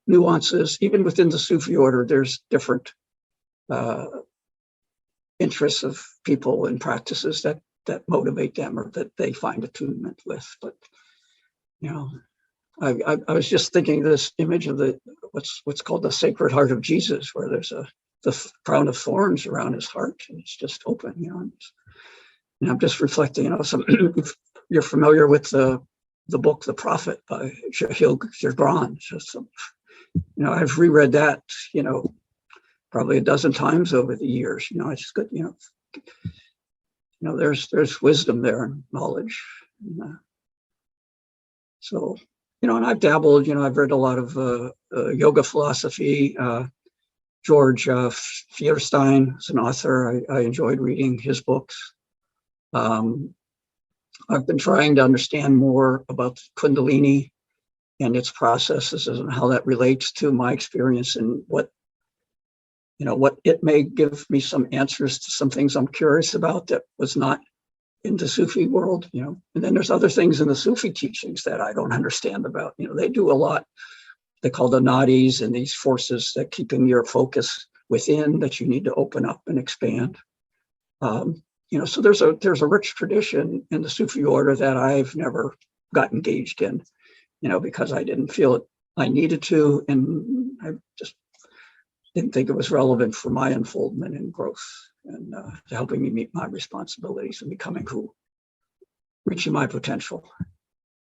nuances. Even within the Sufi order, there's different interests of people and practices that motivate them or that they find attunement with. But I was just thinking this image of what's called the Sacred Heart of Jesus, where there's the crown of thorns around his heart, and it's just open. And I'm just reflecting. You're familiar with the book The Prophet by Jahil Gibran. I've reread that, probably a dozen times over the years. It's good, there's wisdom there and knowledge. So, and I've dabbled, I've read a lot of yoga philosophy. George Feuerstein is an author. I enjoyed reading his books. I've been trying to understand more about Kundalini and its processes and how that relates to my experience and what it may give me some answers to some things I'm curious about that was not in the Sufi world, and then there's other things in the Sufi teachings that I don't understand about. They do a lot. They call the nadis and these forces that keeping your focus within that you need to open up and expand. So there's a rich tradition in the Sufi order that I've never got engaged in, because I didn't feel it I needed to, and I just didn't think it was relevant for my unfoldment and growth and helping me meet my responsibilities and becoming reaching my potential.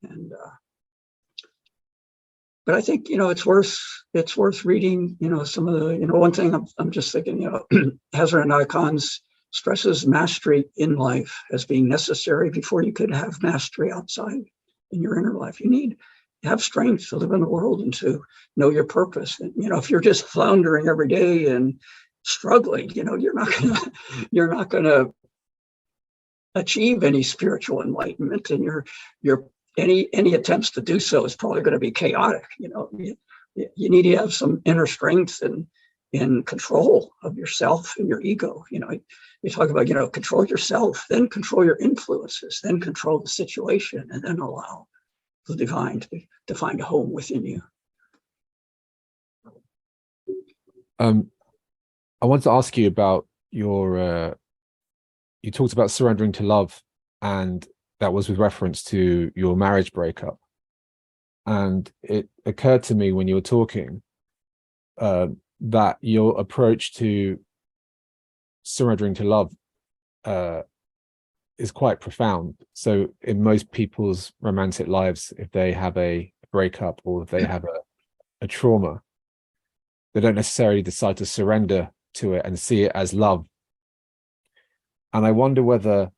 And but I think it's worth reading. Some of the one thing I'm just thinking. Hazrat Inayat Khan stresses mastery in life as being necessary before you could have mastery outside in your inner life. You need to have strength to live in the world and to know your purpose. And, if you're just floundering every day and struggling, you're not gonna achieve any spiritual enlightenment, and any attempts to do so is probably going to be chaotic. You need to have some inner strength and in control of yourself and your ego. You talk about, control yourself, then control your influences, then control the situation, and then allow the divine to find a home within you. I want to ask you about your, you talked about surrendering to love, and that was with reference to your marriage breakup. And it occurred to me when you were talking that your approach to surrendering to love is quite profound. So in most people's romantic lives, if they have a breakup or if they have a trauma, they don't necessarily decide to surrender to it and see it as love. And I wonder whether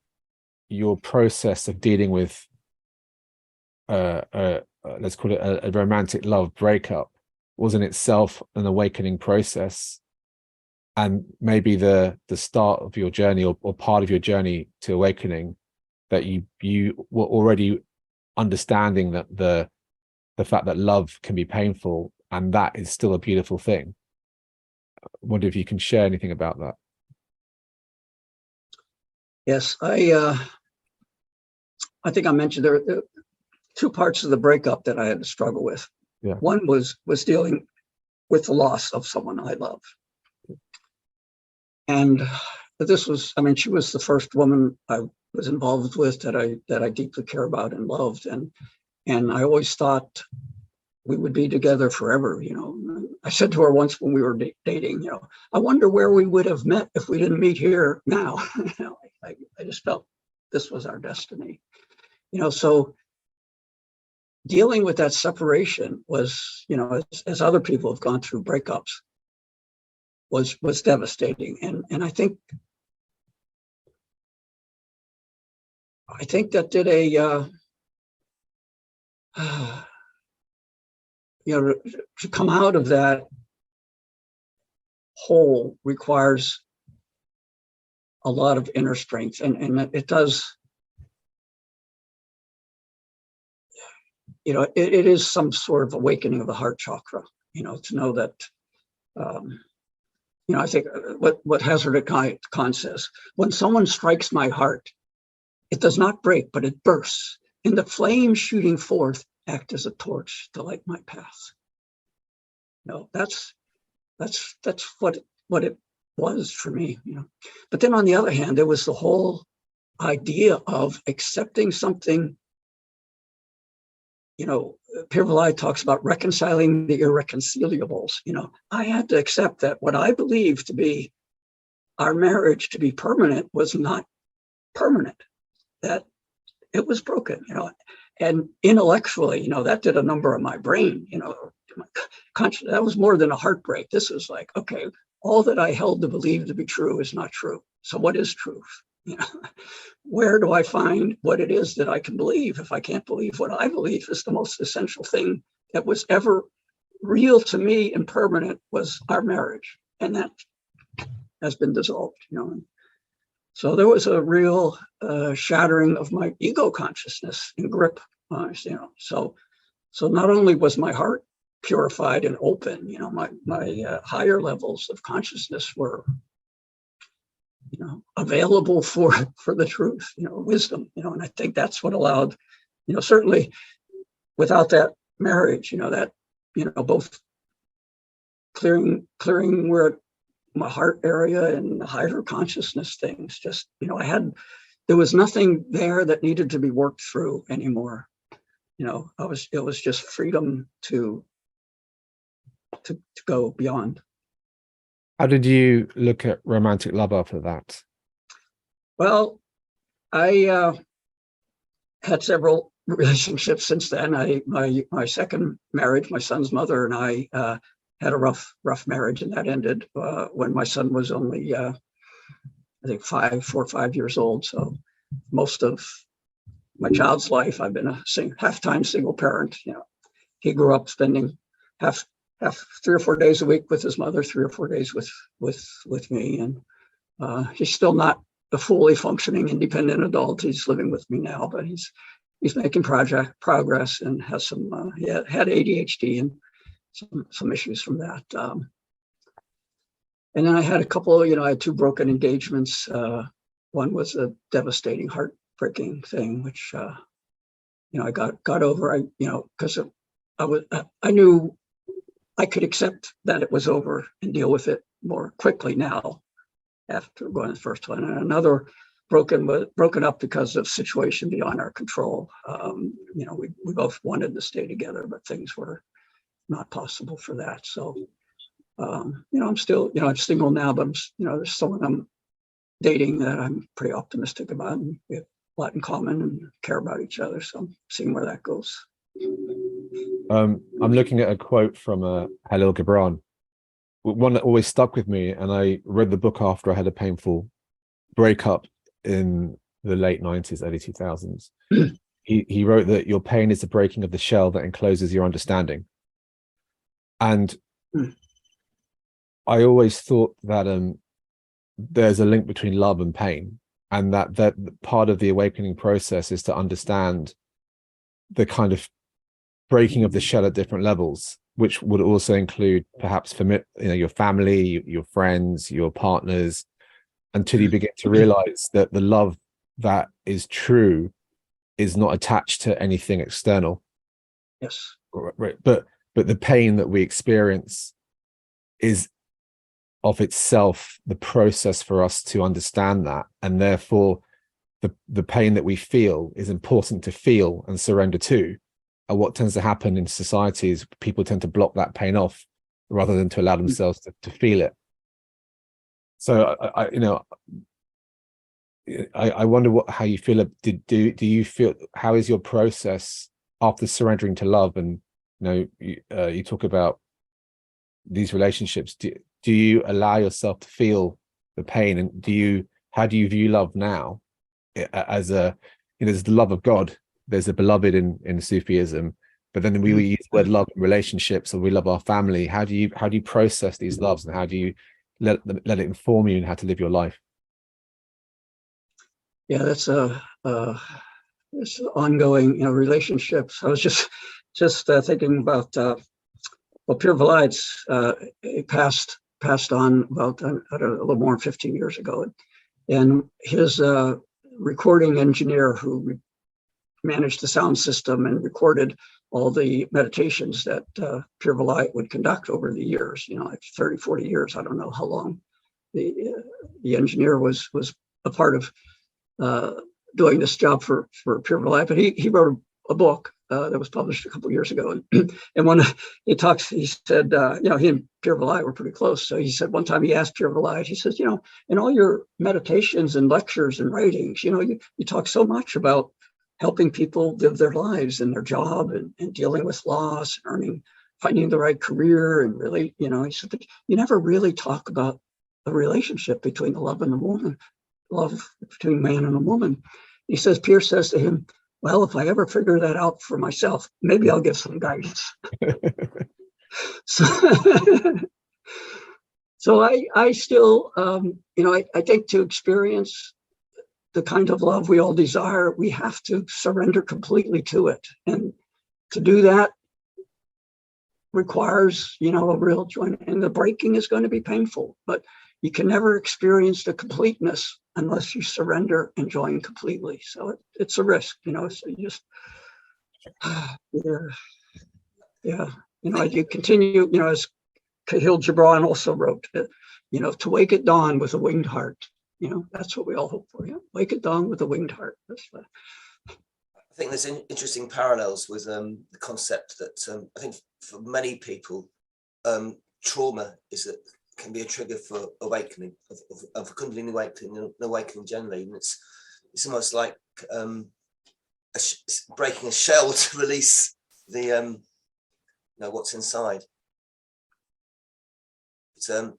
your process of dealing with let's call it a romantic love breakup was in itself an awakening process, and maybe the start of your journey or part of your journey to awakening, that you were already understanding that the fact that love can be painful, and that is still a beautiful thing. I wonder if you can share anything about that. Yes, I think I mentioned there are two parts of the breakup that I had to struggle with. Yeah. One was dealing with the loss of someone I love. And this was, she was the first woman I was involved with that I deeply care about and loved. And I always thought we would be together forever. I said to her once when we were dating, I wonder where we would have met if we didn't meet here now. I just felt this was our destiny. So dealing with that separation was, as other people have gone through breakups, was devastating. And I think that did to come out of that hole requires a lot of inner strength, and it does. It is some sort of awakening of the heart chakra. To know that. I think what Hazrat Khan says: when someone strikes my heart, it does not break, but it bursts, and the flames shooting forth act as a torch to light my path. That's what it was for me. But then on the other hand, there was the whole idea of accepting something. Pirvalai talks about reconciling the irreconciliables. I had to accept that what I believed to be our marriage to be permanent was not permanent, that it was broken, and intellectually, that did a number on my brain, that was more than a heartbreak. This was like, okay, all that I held to believe to be true is not true. So what is truth? You know, where do I find what it is that I can believe if I can't believe what I believe is the most essential thing that was ever real to me and permanent was our marriage, and that has been dissolved. You know, so there was a real shattering of my ego consciousness and grip. You know, so not only was my heart purified and open, you know, my higher levels of consciousness were, you know, available for the truth, you know, wisdom, you know, and I think that's what allowed, you know, certainly without that marriage, you know, that, you know, both clearing where my heart area and the higher consciousness things, just, you know, there was nothing there that needed to be worked through anymore. You know, it was just freedom to go beyond. How did you look at romantic love after that? Well, I had several relationships since then. My second marriage, my son's mother and I had a rough marriage, and that ended when my son was only I think 4 or 5 years old. So most of my child's life, I've been a half-time single parent. You know, he grew up spending half 3 or 4 days a week with his mother, 3 or 4 days with me, and he's still not a fully functioning independent adult. He's living with me now, but he's making progress and has some he had ADHD and some issues from that. And then I had a couple, you know, I had 2 broken engagements. One was a devastating, heartbreaking thing, which you know, I got over. You know, because I knew I could accept that it was over and deal with it more quickly now after going the first one. And another broken up because of situation beyond our control. You know, we both wanted to stay together, but things were not possible for that. So, you know, I'm still, you know, I'm single now, but you know, there's someone I'm dating that I'm pretty optimistic about, and we have a lot in common and care about each other. So I'm seeing where that goes. I'm looking at a quote from Halil Gibran, one that always stuck with me, and I read the book after I had a painful breakup in the late 90s, early 2000s. He wrote that your pain is the breaking of the shell that encloses your understanding. And I always thought that there's a link between love and pain, and that part of the awakening process is to understand the kind of breaking of the shell at different levels, which would also include perhaps, you know, your family, your friends, your partners, until you begin to realize that the love that is true is not attached to anything external. Yes. Right. But the pain that we experience is of itself the process for us to understand that, and therefore the pain that we feel is important to feel and surrender to. And what tends to happen in society is people tend to block that pain off rather than to allow themselves to feel it. So I you know, I wonder how you feel. Do you feel, how is your process after surrendering to love? And you know, you talk about these relationships. Do you allow yourself to feel the pain, and how do you view love now? As you know, there's the love of God, there's a beloved in Sufism, but then we use the word love in relationships, or we love our family. How do you process these loves, and how do you let it inform you in how to live your life? Yeah, that's it's ongoing, you know, relationships. I was just thinking about well, Pir Vilayat's passed on about a little more than 15 years ago, and his recording engineer who managed the sound system and recorded all the meditations that Pir Vilayat would conduct over the years, you know, like 30, 40 years. I don't know how long the engineer was a part of doing this job for Pir Vilayat, but he wrote a book that was published a couple of years ago. And when he said, you know, he and Pir Vilayat were pretty close. So he said one time he asked Pir Vilayat, he says, you know, in all your meditations and lectures and writings, you know, you talk so much about helping people live their lives and their job and dealing with loss, and earning finding the right career and really, he said, you never really talk about the relationship between the love and the woman, love between man and a woman. He says, Pierce says to him, well, if I ever figure that out for myself, maybe I'll give some guidance. So I still, I think to experience the kind of love we all desire, we have to surrender completely to it. And to do that requires, a real joy. And the breaking is going to be painful, but you can never experience the completeness unless you surrender and join completely. So it's a risk, so you just, you continue, as Khalil Gibran also wrote, to wake at dawn with a winged heart. That's what we all hope for. Wake at dawn with a winged heart. I think there's interesting parallels with the concept that I think for many people, trauma can be a trigger for awakening, of Kundalini awakening and awakening generally. And it's almost like breaking a shell to release the what's inside. I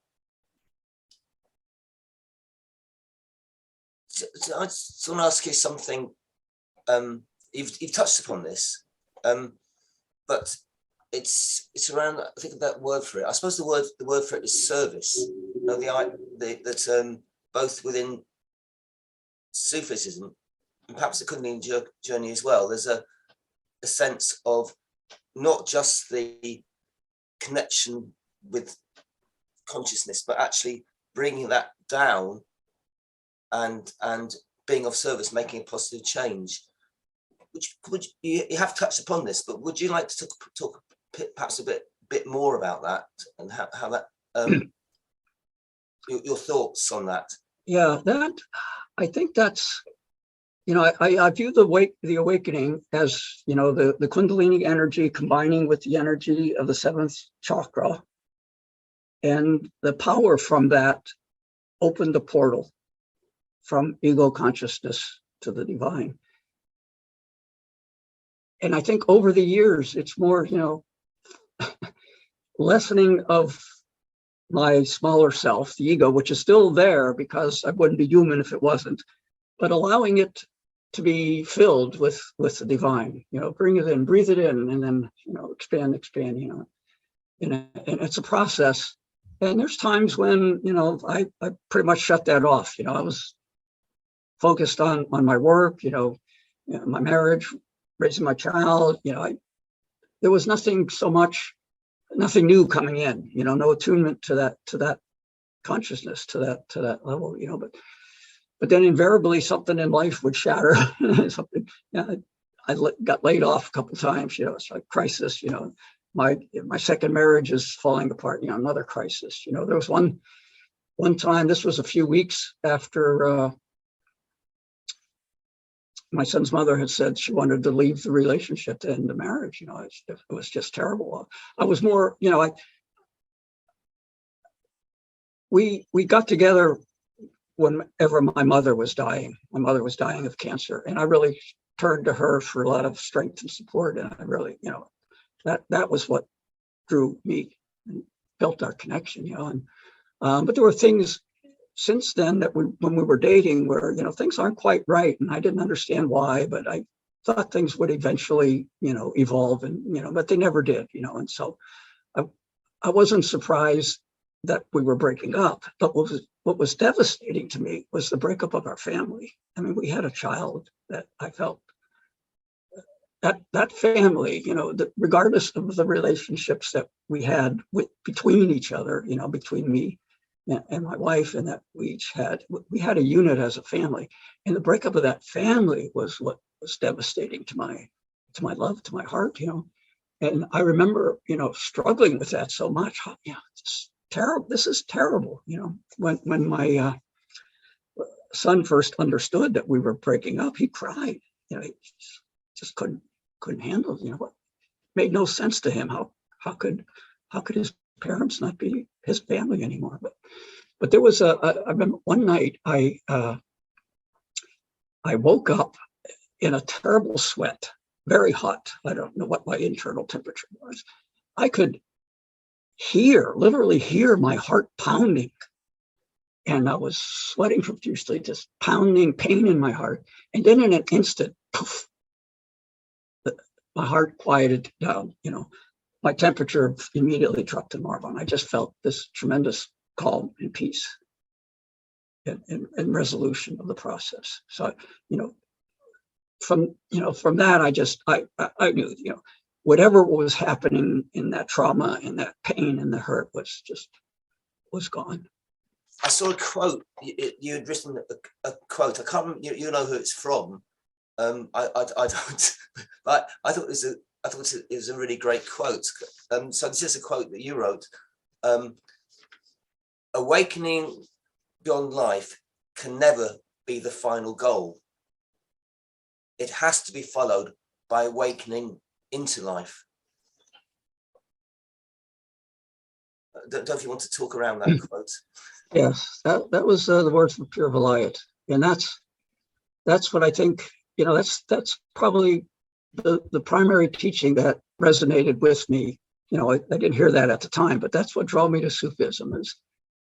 just want to ask you something. You've touched upon this, but it's around. I think of that word for it. I suppose the word for it is service. That both within Sufism and perhaps the Kundalini journey as well, there's a sense of not just the connection with consciousness, but actually bringing that down and being of service, making a positive change. You have touched upon this, but would you like to talk perhaps a bit more about that and how that your thoughts on that? Yeah, I think that's, I view the awakening as, the Kundalini energy combining with the energy of the seventh chakra, and the power from that opened the portal from ego consciousness to the divine. And I think over the years, it's more, lessening of my smaller self, the ego, which is still there because I wouldn't be human if it wasn't, but allowing it to be filled with the divine, bring it in, breathe it in, and then, expand, and it's a process. And there's times when, I pretty much shut that off. I was focused on my work, my marriage, raising my child, there was nothing new coming in, no attunement to that consciousness, to that level, but then invariably something in life would shatter. Something, I got laid off a couple of times, it's like crisis, my second marriage is falling apart, another crisis. There was one time, this was a few weeks after my son's mother had said she wanted to leave the relationship to end the marriage. It was just terrible. I was more, we got together whenever my mother was dying. My mother was dying of cancer, and I really turned to her for a lot of strength and support. And I really, that was what drew me and built our connection, but there were things since then that when we were dating where, things aren't quite right. And I didn't understand why, but I thought things would eventually, evolve and, but they never did, and so I wasn't surprised that we were breaking up. But what was devastating to me was the breakup of our family. I mean, we had a child that I felt that family, regardless of the relationships that we had between each other, between me and my wife, and that we had a unit as a family, and the breakup of that family was what was devastating to my love, to my heart, and I remember, struggling with that so much. It's terrible. This is terrible. When my son first understood that we were breaking up, he cried. He just couldn't handle. What made no sense to him. How could his parents not be his family anymore? But there was I remember one night I woke up in a terrible sweat, very hot. I don't know what my internal temperature was. I could literally hear my heart pounding. And I was sweating profusely, just pounding, pain in my heart. And then in an instant, poof, my heart quieted down, my temperature immediately dropped to normal. And I just felt this tremendous calm and peace and resolution of the process. So, from that, I knew, whatever was happening in that trauma and that pain and the hurt was gone. I saw a quote. You had written a quote. I can't remember. You know who it's from. I don't. But I thought it was a really great quote. So this is a quote that you wrote. Awakening beyond life can never be the final goal. It has to be followed by awakening into life. Don't you want to talk around that quote? Yes, that was the words from Pure Vilayat. And that's what I think, that's probably the primary teaching that resonated with me. I didn't hear that at the time, but that's what drew me to Sufism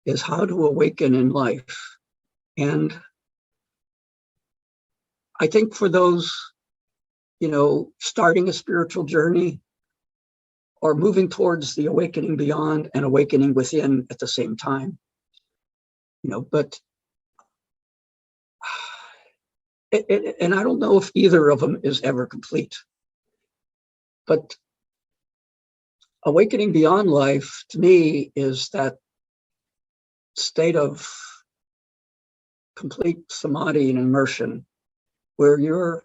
is how to awaken in life. And I think for those, starting a spiritual journey or moving towards the awakening beyond and awakening within at the same time, but and I don't know if either of them is ever complete, but awakening beyond life to me is that state of complete samadhi and immersion where you're,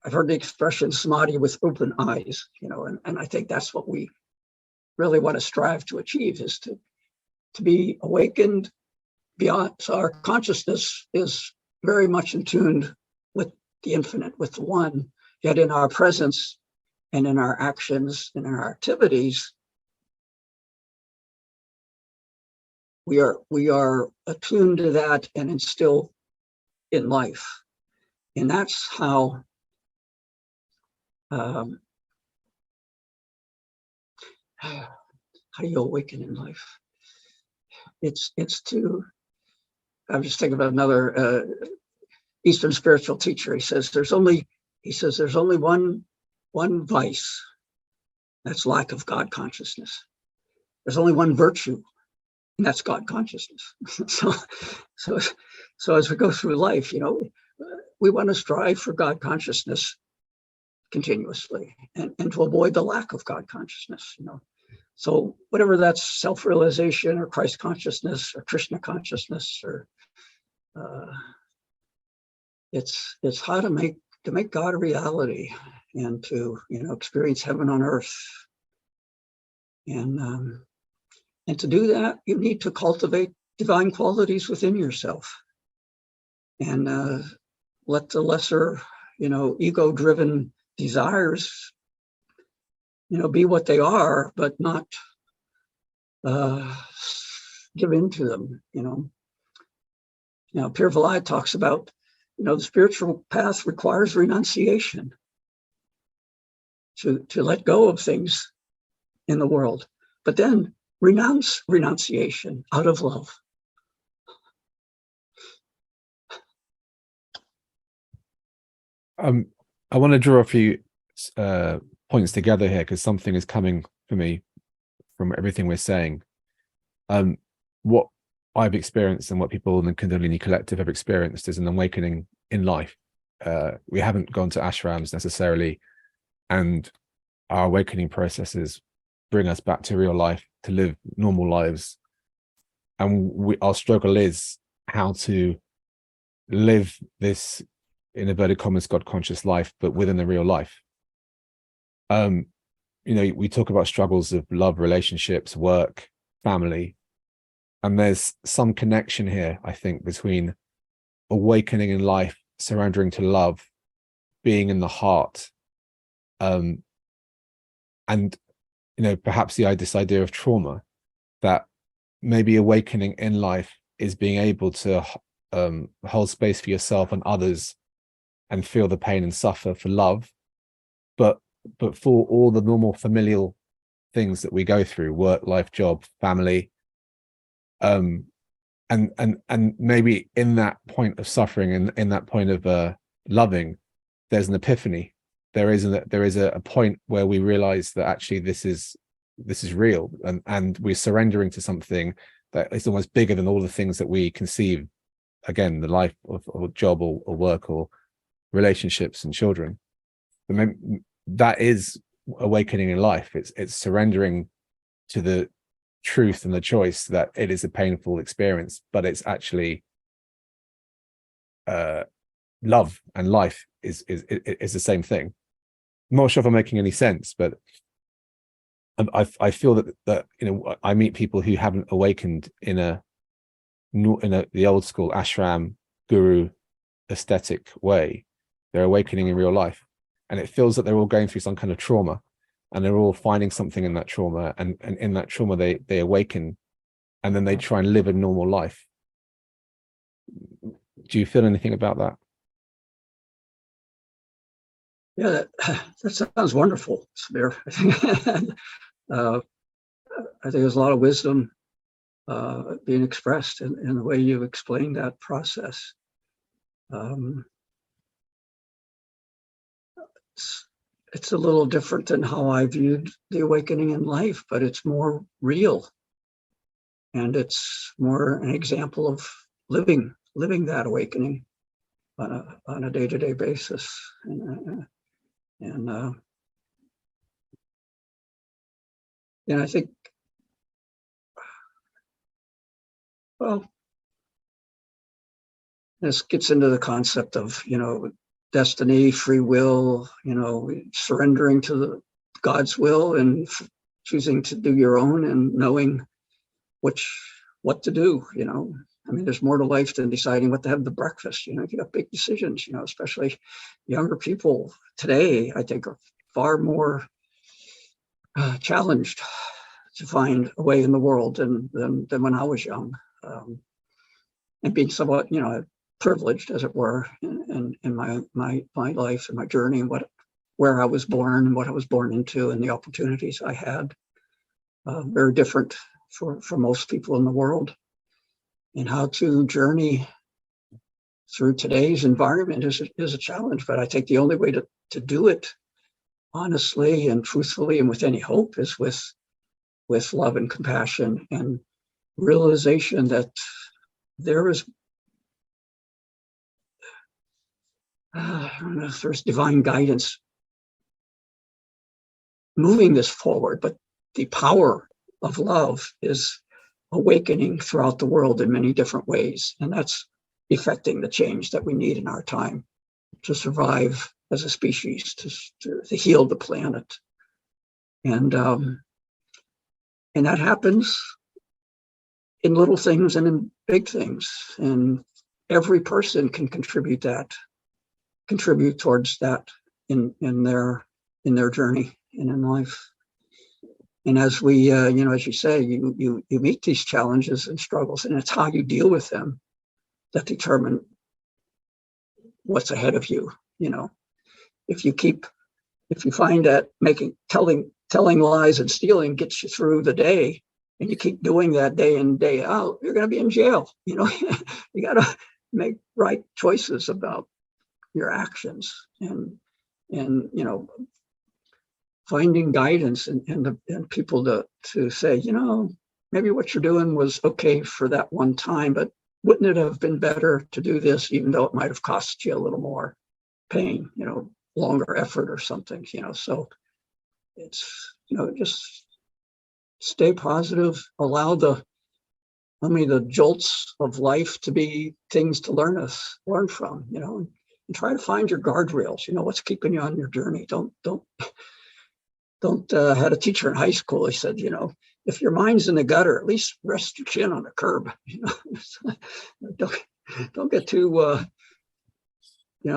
I've heard the expression samadhi with open eyes, and I think that's what we really want to strive to achieve, is to be awakened beyond. So our consciousness is very much in tune with the infinite, with the one, yet in our presence and in our actions and in our activities, we are attuned to that and instill in life. And that's how how do you awaken in life? It's to, I'm just thinking about another Eastern spiritual teacher. He says there's only one vice, that's lack of God consciousness. There's only one virtue, and that's God consciousness. So as we go through life, we want to strive for God consciousness continuously and to avoid the lack of God consciousness, So whatever that's self-realization or Christ consciousness or Krishna consciousness, or it's how to make God a reality and to experience heaven on earth. And to do that, you need to cultivate divine qualities within yourself and let the lesser, ego-driven desires, be what they are, but not give in to them. Pure Vilayat talks about, the spiritual path requires renunciation to let go of things in the world, but then renounce renunciation out of love. I want to draw a few points together here, because something is coming for me from everything we're saying. What I've experienced and what people in the Kundalini Collective have experienced is an awakening in life. We haven't gone to ashrams necessarily, and our awakening processes bring us back to real life to live normal lives. And our struggle is how to live this, in inverted commas, God conscious life, but within the real life. We talk about struggles of love, relationships, work, family, and there's some connection here, I think, between awakening in life, surrendering to love, being in the heart, and perhaps this idea of trauma, that maybe awakening in life is being able to hold space for yourself and others and feel the pain and suffer for love, but but for all the normal familial things that we go through, work, life, job, family, and maybe in that point of suffering and in that point of loving, there's an epiphany. There is a point where we realize that actually this is real, and we're surrendering to something that is almost bigger than all the things that we conceive. Again, the life or job or work or relationships and children. That is awakening in life. It's surrendering to the truth and the choice that it is a painful experience, but it's actually love and life is the same thing. I'm not sure if I'm making any sense, but I feel that I meet people who haven't awakened in the old school ashram guru aesthetic way. They're awakening in real life, and it feels that they're all going through some kind of trauma, and they're all finding something in that trauma, and in that trauma they awaken, and then they try and live a normal life. Do you feel anything about that? Yeah, that sounds wonderful, Samir. I think there's a lot of wisdom being expressed in the way you explained that process. It's a little different than how I viewed the awakening in life, but it's more real, and it's more an example of living that awakening on a day-to-day basis. And I think, well, this gets into the concept of, destiny, free will, surrendering to God's will and choosing to do your own and knowing what to do, I mean, there's more to life than deciding what to have for breakfast. You got big decisions, especially younger people today, I think, are far more challenged to find a way in the world than when I was young. And being somewhat, privileged, as it were, in my life and my journey, and where I was born and what I was born into and the opportunities I had, very different for most people in the world. And how to journey through today's environment is a challenge, but I think the only way to do it honestly and truthfully and with any hope is with love and compassion and realization that there is I don't know if there's divine guidance moving this forward, but the power of love is awakening throughout the world in many different ways. And that's effecting the change that we need in our time to survive as a species, to heal the planet. And that happens in little things and in big things. And every person can contribute towards that in their journey and in life. And as we, as you say, you meet these challenges and struggles, and it's how you deal with them that determine what's ahead of you. If you find that telling lies and stealing gets you through the day, and you keep doing that day in, day out, you're going to be in jail. You got to make right choices about your actions, and finding guidance and people to say, maybe what you're doing was okay for that one time, but wouldn't it have been better to do this, even though it might have cost you a little more pain, longer effort or something, so it's, just stay positive, allow the jolts of life to be things to learn from, and try to find your guardrails, what's keeping you on your journey. Don't had a teacher in high school, he said, if your mind's in the gutter, at least rest your chin on the curb. Don't get too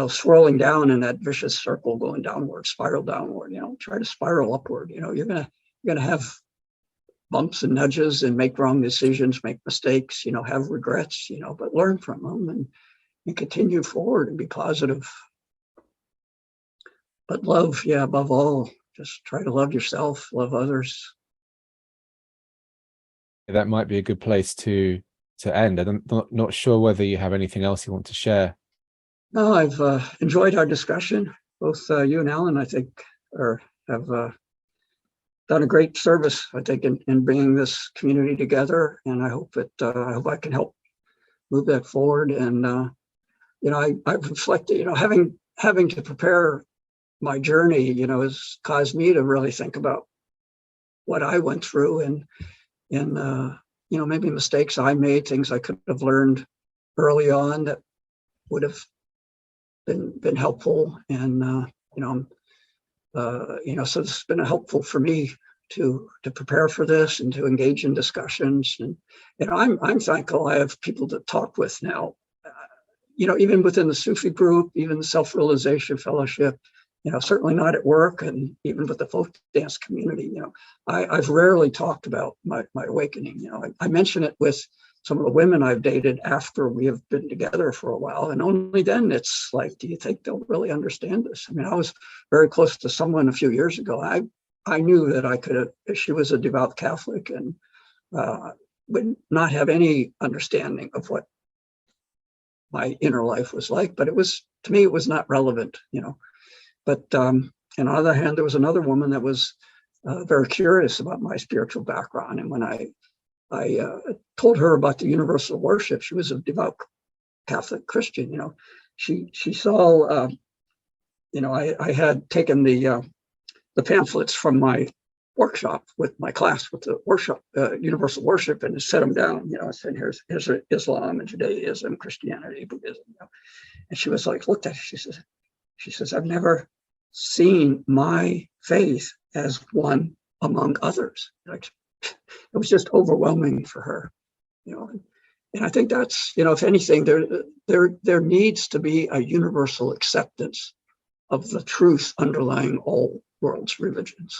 swirling down in that vicious circle, going downward, spiral downward. Try to spiral upward. You're gonna have bumps and nudges and make wrong decisions, make mistakes, have regrets, but learn from them and continue forward and be positive. love, yeah, above all, just try to love yourself, love others. That might be a good place to end. I'm not sure whether you have anything else you want to share. No, I've enjoyed our discussion. Both you and Alan, I think, have done a great service, I think, in bringing this community together. And I hope I can help move that forward. And I've reflected, having to prepare my journey, has caused me to really think about what I went through and maybe mistakes I made, things I could have learned early on that would have been helpful. And so it's been helpful for me to prepare for this and to engage in discussions. And I'm thankful I have people to talk with now. Even within the Sufi group, even the Self-Realization Fellowship, certainly not at work, and even with the folk dance community, I've rarely talked about my awakening. I mention it with some of the women I've dated after we have been together for a while, and only then it's like, do you think they'll really understand this? I mean, I was very close to someone a few years ago. I knew that I could have, she was a devout Catholic and would not have any understanding of what my inner life was like, but to me, it was not relevant, But on the other hand, there was another woman that was very curious about my spiritual background. And when I told her about the universal worship, she was a devout Catholic Christian. She saw, I had taken the pamphlets from my workshop with my class with the worship, universal worship, and set them down. I said, here's Islam and Judaism, Christianity, Buddhism. And she was like, looked at it. She says, I've never seen my faith as one among others. Like, it was just overwhelming for her, And I think that's, if anything, there needs to be a universal acceptance of the truth underlying all world's religions.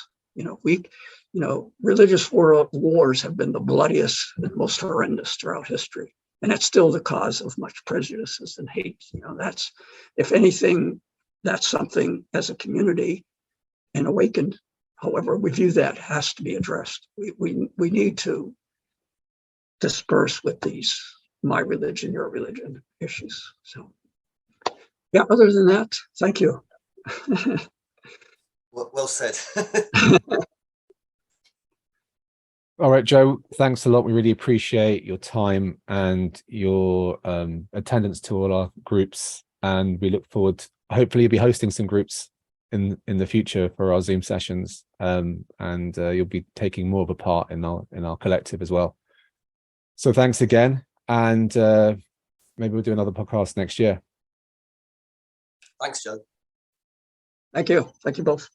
Religious wars have been the bloodiest and most horrendous throughout history, and that's still the cause of much prejudices and hate. That's, if anything, that's something as a community and awakened, however we view that, has to be addressed. We need to disperse with these my religion, your religion issues. So yeah, other than that, thank you. Well said. All right, Joe, thanks a lot. We really appreciate your time and your attendance to all our groups, and we look forward. Hopefully, you'll be hosting some groups in the future for our Zoom sessions, and you'll be taking more of a part in our collective as well. So thanks again, and maybe we'll do another podcast next year. Thanks, Joe. Thank you. Thank you both.